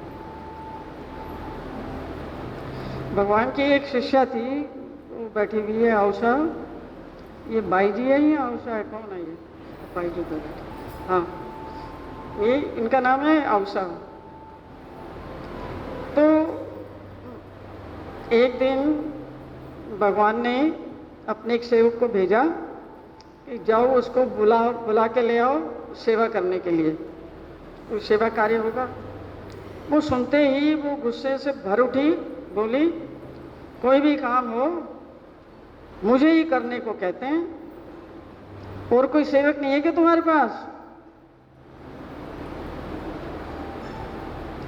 S1: भगवान की एक शिष्या थी, वो बैठी हुई है, औषा। ये बाई जी है या औषा है, कौन है ये? बाई जी तो, हाँ, ये इनका नाम है औषा। तो एक दिन भगवान ने अपने एक सेवक को भेजा कि जाओ उसको बुला के ले आओ सेवा करने के लिए, कोई सेवा कार्य होगा। वो सुनते ही वो गुस्से से भर उठी, बोली कोई भी काम हो मुझे ही करने को कहते हैं, और कोई सेवक नहीं है क्या तुम्हारे पास?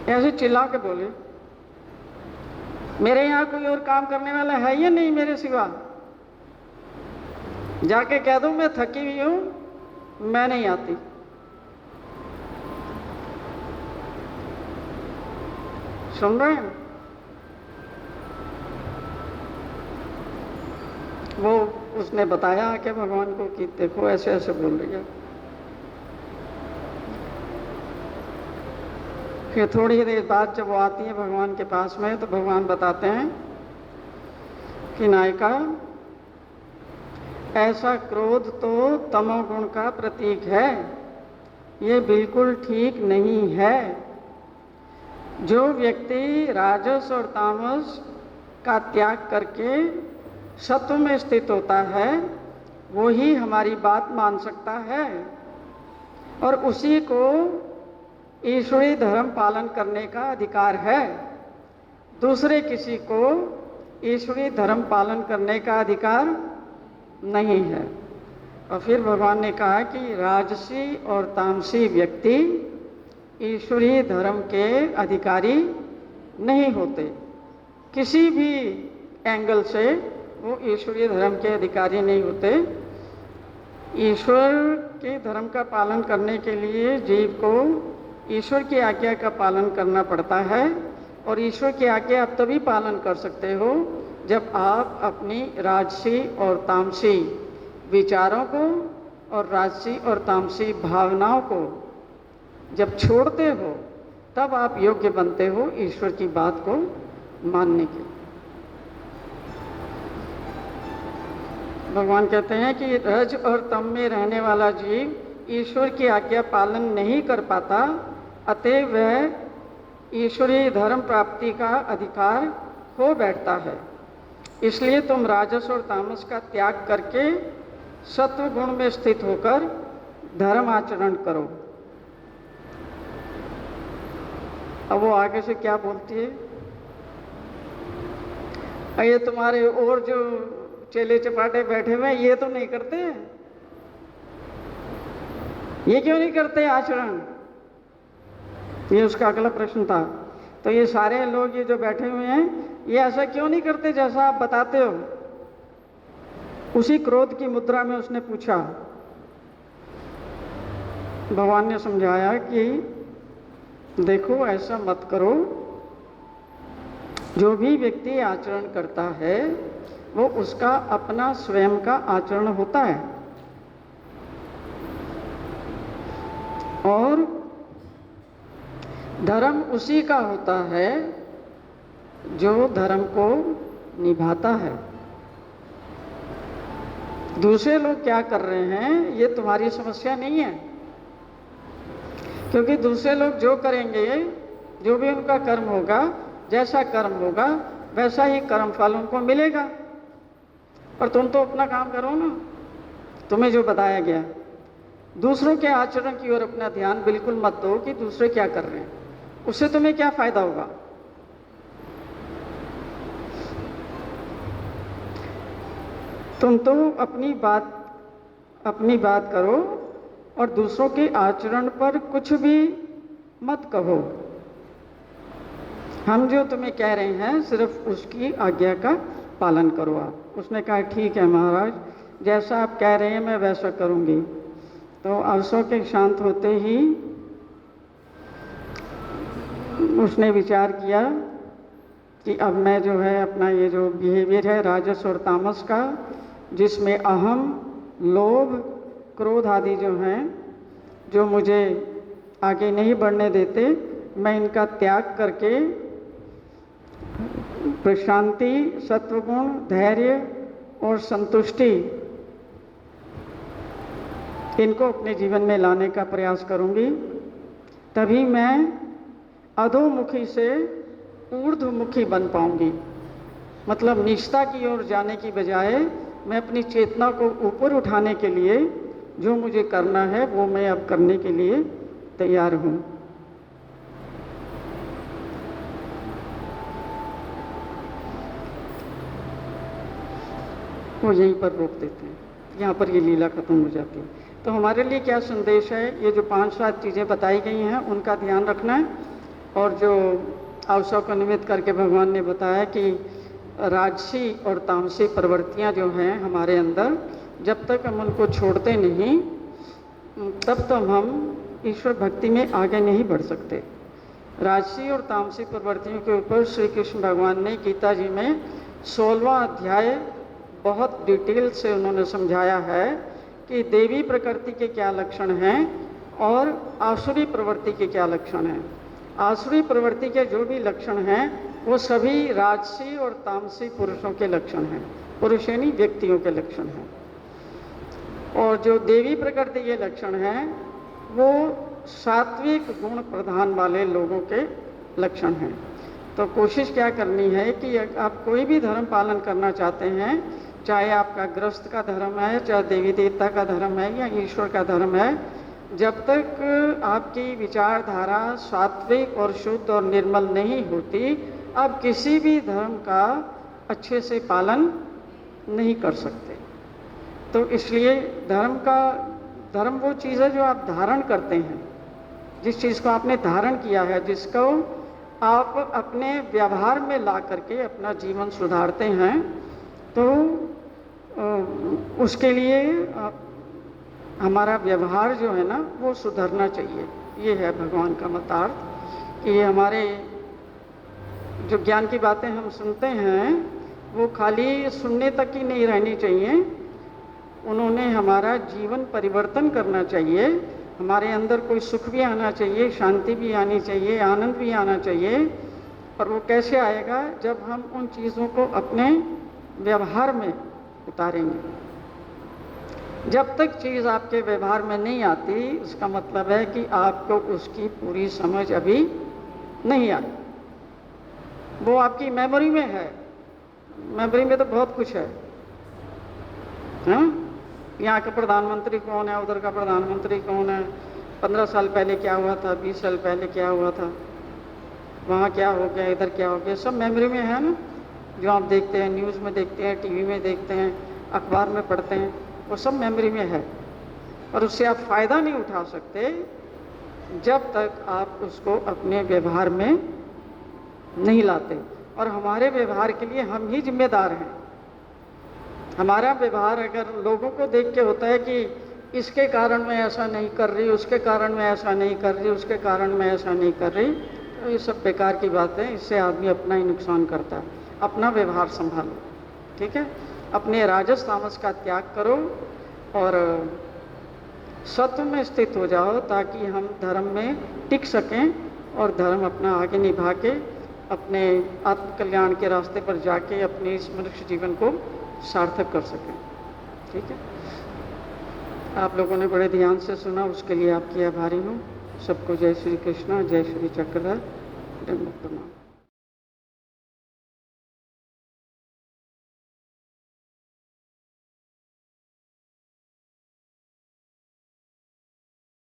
S1: ऐसे चिल्ला के बोले, मेरे यहाँ कोई और काम करने वाला है या नहीं मेरे सिवा? जाके कह दो मैं थकी हुई हूं, मैं नहीं आती। सुन रहे हैं? वो उसने बताया कि भगवान को कि देखो ऐसे ऐसे बोल रही है। फिर थोड़ी देर बाद जब वो आती है भगवान के पास में, तो भगवान बताते हैं कि नायिका, ऐसा क्रोध तो तमोगुण का प्रतीक है, ये बिल्कुल ठीक नहीं है। जो व्यक्ति राजस और तामस का त्याग करके सत्व में स्थित होता है, वो ही हमारी बात मान सकता है, और उसी को ईश्वरीय धर्म पालन करने का अधिकार है। दूसरे किसी को ईश्वरीय धर्म पालन करने का अधिकार नहीं है। और फिर भगवान ने कहा कि राजसी और तामसी व्यक्ति ईश्वरीय धर्म के अधिकारी नहीं होते। किसी भी एंगल से वो ईश्वरीय धर्म के अधिकारी नहीं होते। ईश्वर के धर्म का पालन करने के लिए जीव को ईश्वर की आज्ञा का पालन करना पड़ता है, और ईश्वर की आज्ञा आप तभी पालन कर सकते हो जब आप अपनी राजसी और तामसी विचारों को और राजसी और तामसी भावनाओं को जब छोड़ते हो, तब आप योग्य बनते हो ईश्वर की बात को मानने के। भगवान कहते हैं कि रज और तम में रहने वाला जीव ईश्वर की आज्ञा पालन नहीं कर पाता, अतः वह ईश्वरीय धर्म प्राप्ति का अधिकार खो बैठता है। इसलिए तुम राजस और तामस का त्याग करके सत्व गुण में स्थित होकर धर्म आचरण करो। अब वो आगे से क्या बोलती है? ये तुम्हारे और जो चेले चपाटे बैठे हुए हैं, ये तो नहीं करते, ये क्यों नहीं करते आचरण? ये उसका अगला प्रश्न था। तो ये सारे लोग ये जो बैठे हुए हैं, ये ऐसा क्यों नहीं करते जैसा आप बताते हो? उसी क्रोध की मुद्रा में उसने पूछा। भगवान ने समझाया कि देखो ऐसा मत करो, जो भी व्यक्ति आचरण करता है वो उसका अपना स्वयं का आचरण होता है, और धर्म उसी का होता है जो धर्म को निभाता है। दूसरे लोग क्या कर रहे हैं ये तुम्हारी समस्या नहीं है, क्योंकि दूसरे लोग जो करेंगे, जो भी उनका कर्म होगा, जैसा कर्म होगा वैसा ही कर्म फल उनको मिलेगा। पर तुम तो अपना काम करो ना, तुम्हें जो बताया गया। दूसरों के आचरण की ओर अपना ध्यान बिल्कुल मत दो कि दूसरे क्या कर रहे हैं, उससे तुम्हें क्या फायदा होगा। तुम तो अपनी बात करो और दूसरों के आचरण पर कुछ भी मत कहो। हम जो तुम्हें कह रहे हैं सिर्फ उसकी आज्ञा का पालन करो आप। उसने कहा ठीक है महाराज, जैसा आप कह रहे हैं मैं वैसा करूंगी। तो अवसर के शांत होते ही उसने विचार किया कि अब मैं जो है अपना ये जो बिहेवियर है राजस और तामस का, जिसमें अहम, लोभ, क्रोध आदि जो हैं, जो मुझे आगे नहीं बढ़ने देते, मैं इनका त्याग करके प्रशांति, सत्वगुण, धैर्य और संतुष्टि इनको अपने जीवन में लाने का प्रयास करूंगी। तभी मैं अधोमुखी से ऊर्ध्वमुखी बन पाऊंगी। मतलब निष्ठा की ओर जाने की बजाय मैं अपनी चेतना को ऊपर उठाने के लिए जो मुझे करना है वो मैं अब करने के लिए तैयार हूँ। वो यहीं पर रोक देते हैं, यहाँ पर ये लीला खत्म हो जाती है। तो हमारे लिए क्या संदेश है, ये जो 5-7 चीज़ें बताई गई हैं उनका ध्यान रखना है। और जो अवसर को निमित्त करके भगवान ने बताया कि राजसी और तामसी प्रवृत्तियाँ जो हैं हमारे अंदर, जब तक हम उनको छोड़ते नहीं तब तक हम ईश्वर भक्ति में आगे नहीं बढ़ सकते। राजसी और तामसी प्रवृत्तियों के ऊपर श्री कृष्ण भगवान ने गीता जी में 16वां अध्याय बहुत डिटेल से उन्होंने समझाया है कि देवी प्रकृति के क्या लक्षण हैं और आसुरी प्रवृत्ति के क्या लक्षण हैं। आसुरी प्रवृत्ति के जो भी लक्षण हैं वो सभी राजसी और तामसी पुरुषों के लक्षण हैं, पुरुष यानी व्यक्तियों के लक्षण हैं। और जो देवी प्रकृति के लक्षण हैं वो सात्विक गुण प्रधान वाले लोगों के लक्षण हैं। तो कोशिश क्या करनी है कि आप कोई भी धर्म पालन करना चाहते हैं, चाहे आपका गृहस्थ का धर्म है, चाहे देवी देवता का धर्म है या ईश्वर का धर्म है, जब तक आपकी विचारधारा सात्विक और शुद्ध और निर्मल नहीं होती, आप किसी भी धर्म का अच्छे से पालन नहीं कर सकते। तो इसलिए धर्म वो चीज़ है जो आप धारण करते हैं, जिस चीज़ को आपने धारण किया है, जिसको आप अपने व्यवहार में ला करके अपना जीवन सुधारते हैं। तो उसके लिए हमारा व्यवहार जो है ना वो सुधरना चाहिए। ये है भगवान का मतार्थ कि हमारे जो ज्ञान की बातें हम सुनते हैं वो खाली सुनने तक ही नहीं रहनी चाहिए, उन्होंने हमारा जीवन परिवर्तन करना चाहिए। हमारे अंदर कोई सुख भी आना चाहिए, शांति भी आनी चाहिए, आनंद भी आना चाहिए। और वो कैसे आएगा, जब हम उन चीज़ों को अपने व्यवहार में उतारेंगे। जब तक चीज़ आपके व्यवहार में नहीं आती, उसका मतलब है कि आपको उसकी पूरी समझ अभी नहीं आई। वो आपकी मेमोरी में है, मेमोरी में तो बहुत कुछ है। हाँ, यहाँ का प्रधानमंत्री कौन है, उधर का प्रधानमंत्री कौन है, 15 साल पहले क्या हुआ था, 20 साल पहले क्या हुआ था, वहाँ क्या हो गया, इधर क्या हो गया, सब मेमोरी में है ना। जो आप देखते हैं, न्यूज़ में देखते हैं, टीवी में देखते हैं, अखबार में पढ़ते हैं, वो सब मेमोरी में है। और उससे आप फ़ायदा नहीं उठा सकते जब तक आप उसको अपने व्यवहार में नहीं लाते। और हमारे व्यवहार के लिए हम ही जिम्मेदार हैं। हमारा व्यवहार अगर लोगों को देख के होता है कि इसके कारण मैं ऐसा नहीं कर रही, उसके कारण मैं ऐसा नहीं कर रही, उसके कारण मैं ऐसा नहीं कर रही, तो ये सब बेकार की बात है। इससे आदमी अपना ही नुकसान करता है। अपना व्यवहार संभालो, ठीक है। अपने राजस तामस का त्याग करो और सत्व में स्थित हो जाओ, ताकि हम धर्म में टिक सकें और धर्म अपना आगे निभा के अपने आत्मकल्याण के रास्ते पर जाके अपने इस मनुष्य जीवन को सार्थक कर सकें। ठीक है, आप लोगों ने बड़े ध्यान से सुना, उसके लिए आपकी आभारी हूँ। सबको जय श्री कृष्ण, जय श्री चक्रधर, जय मुक्तमाल।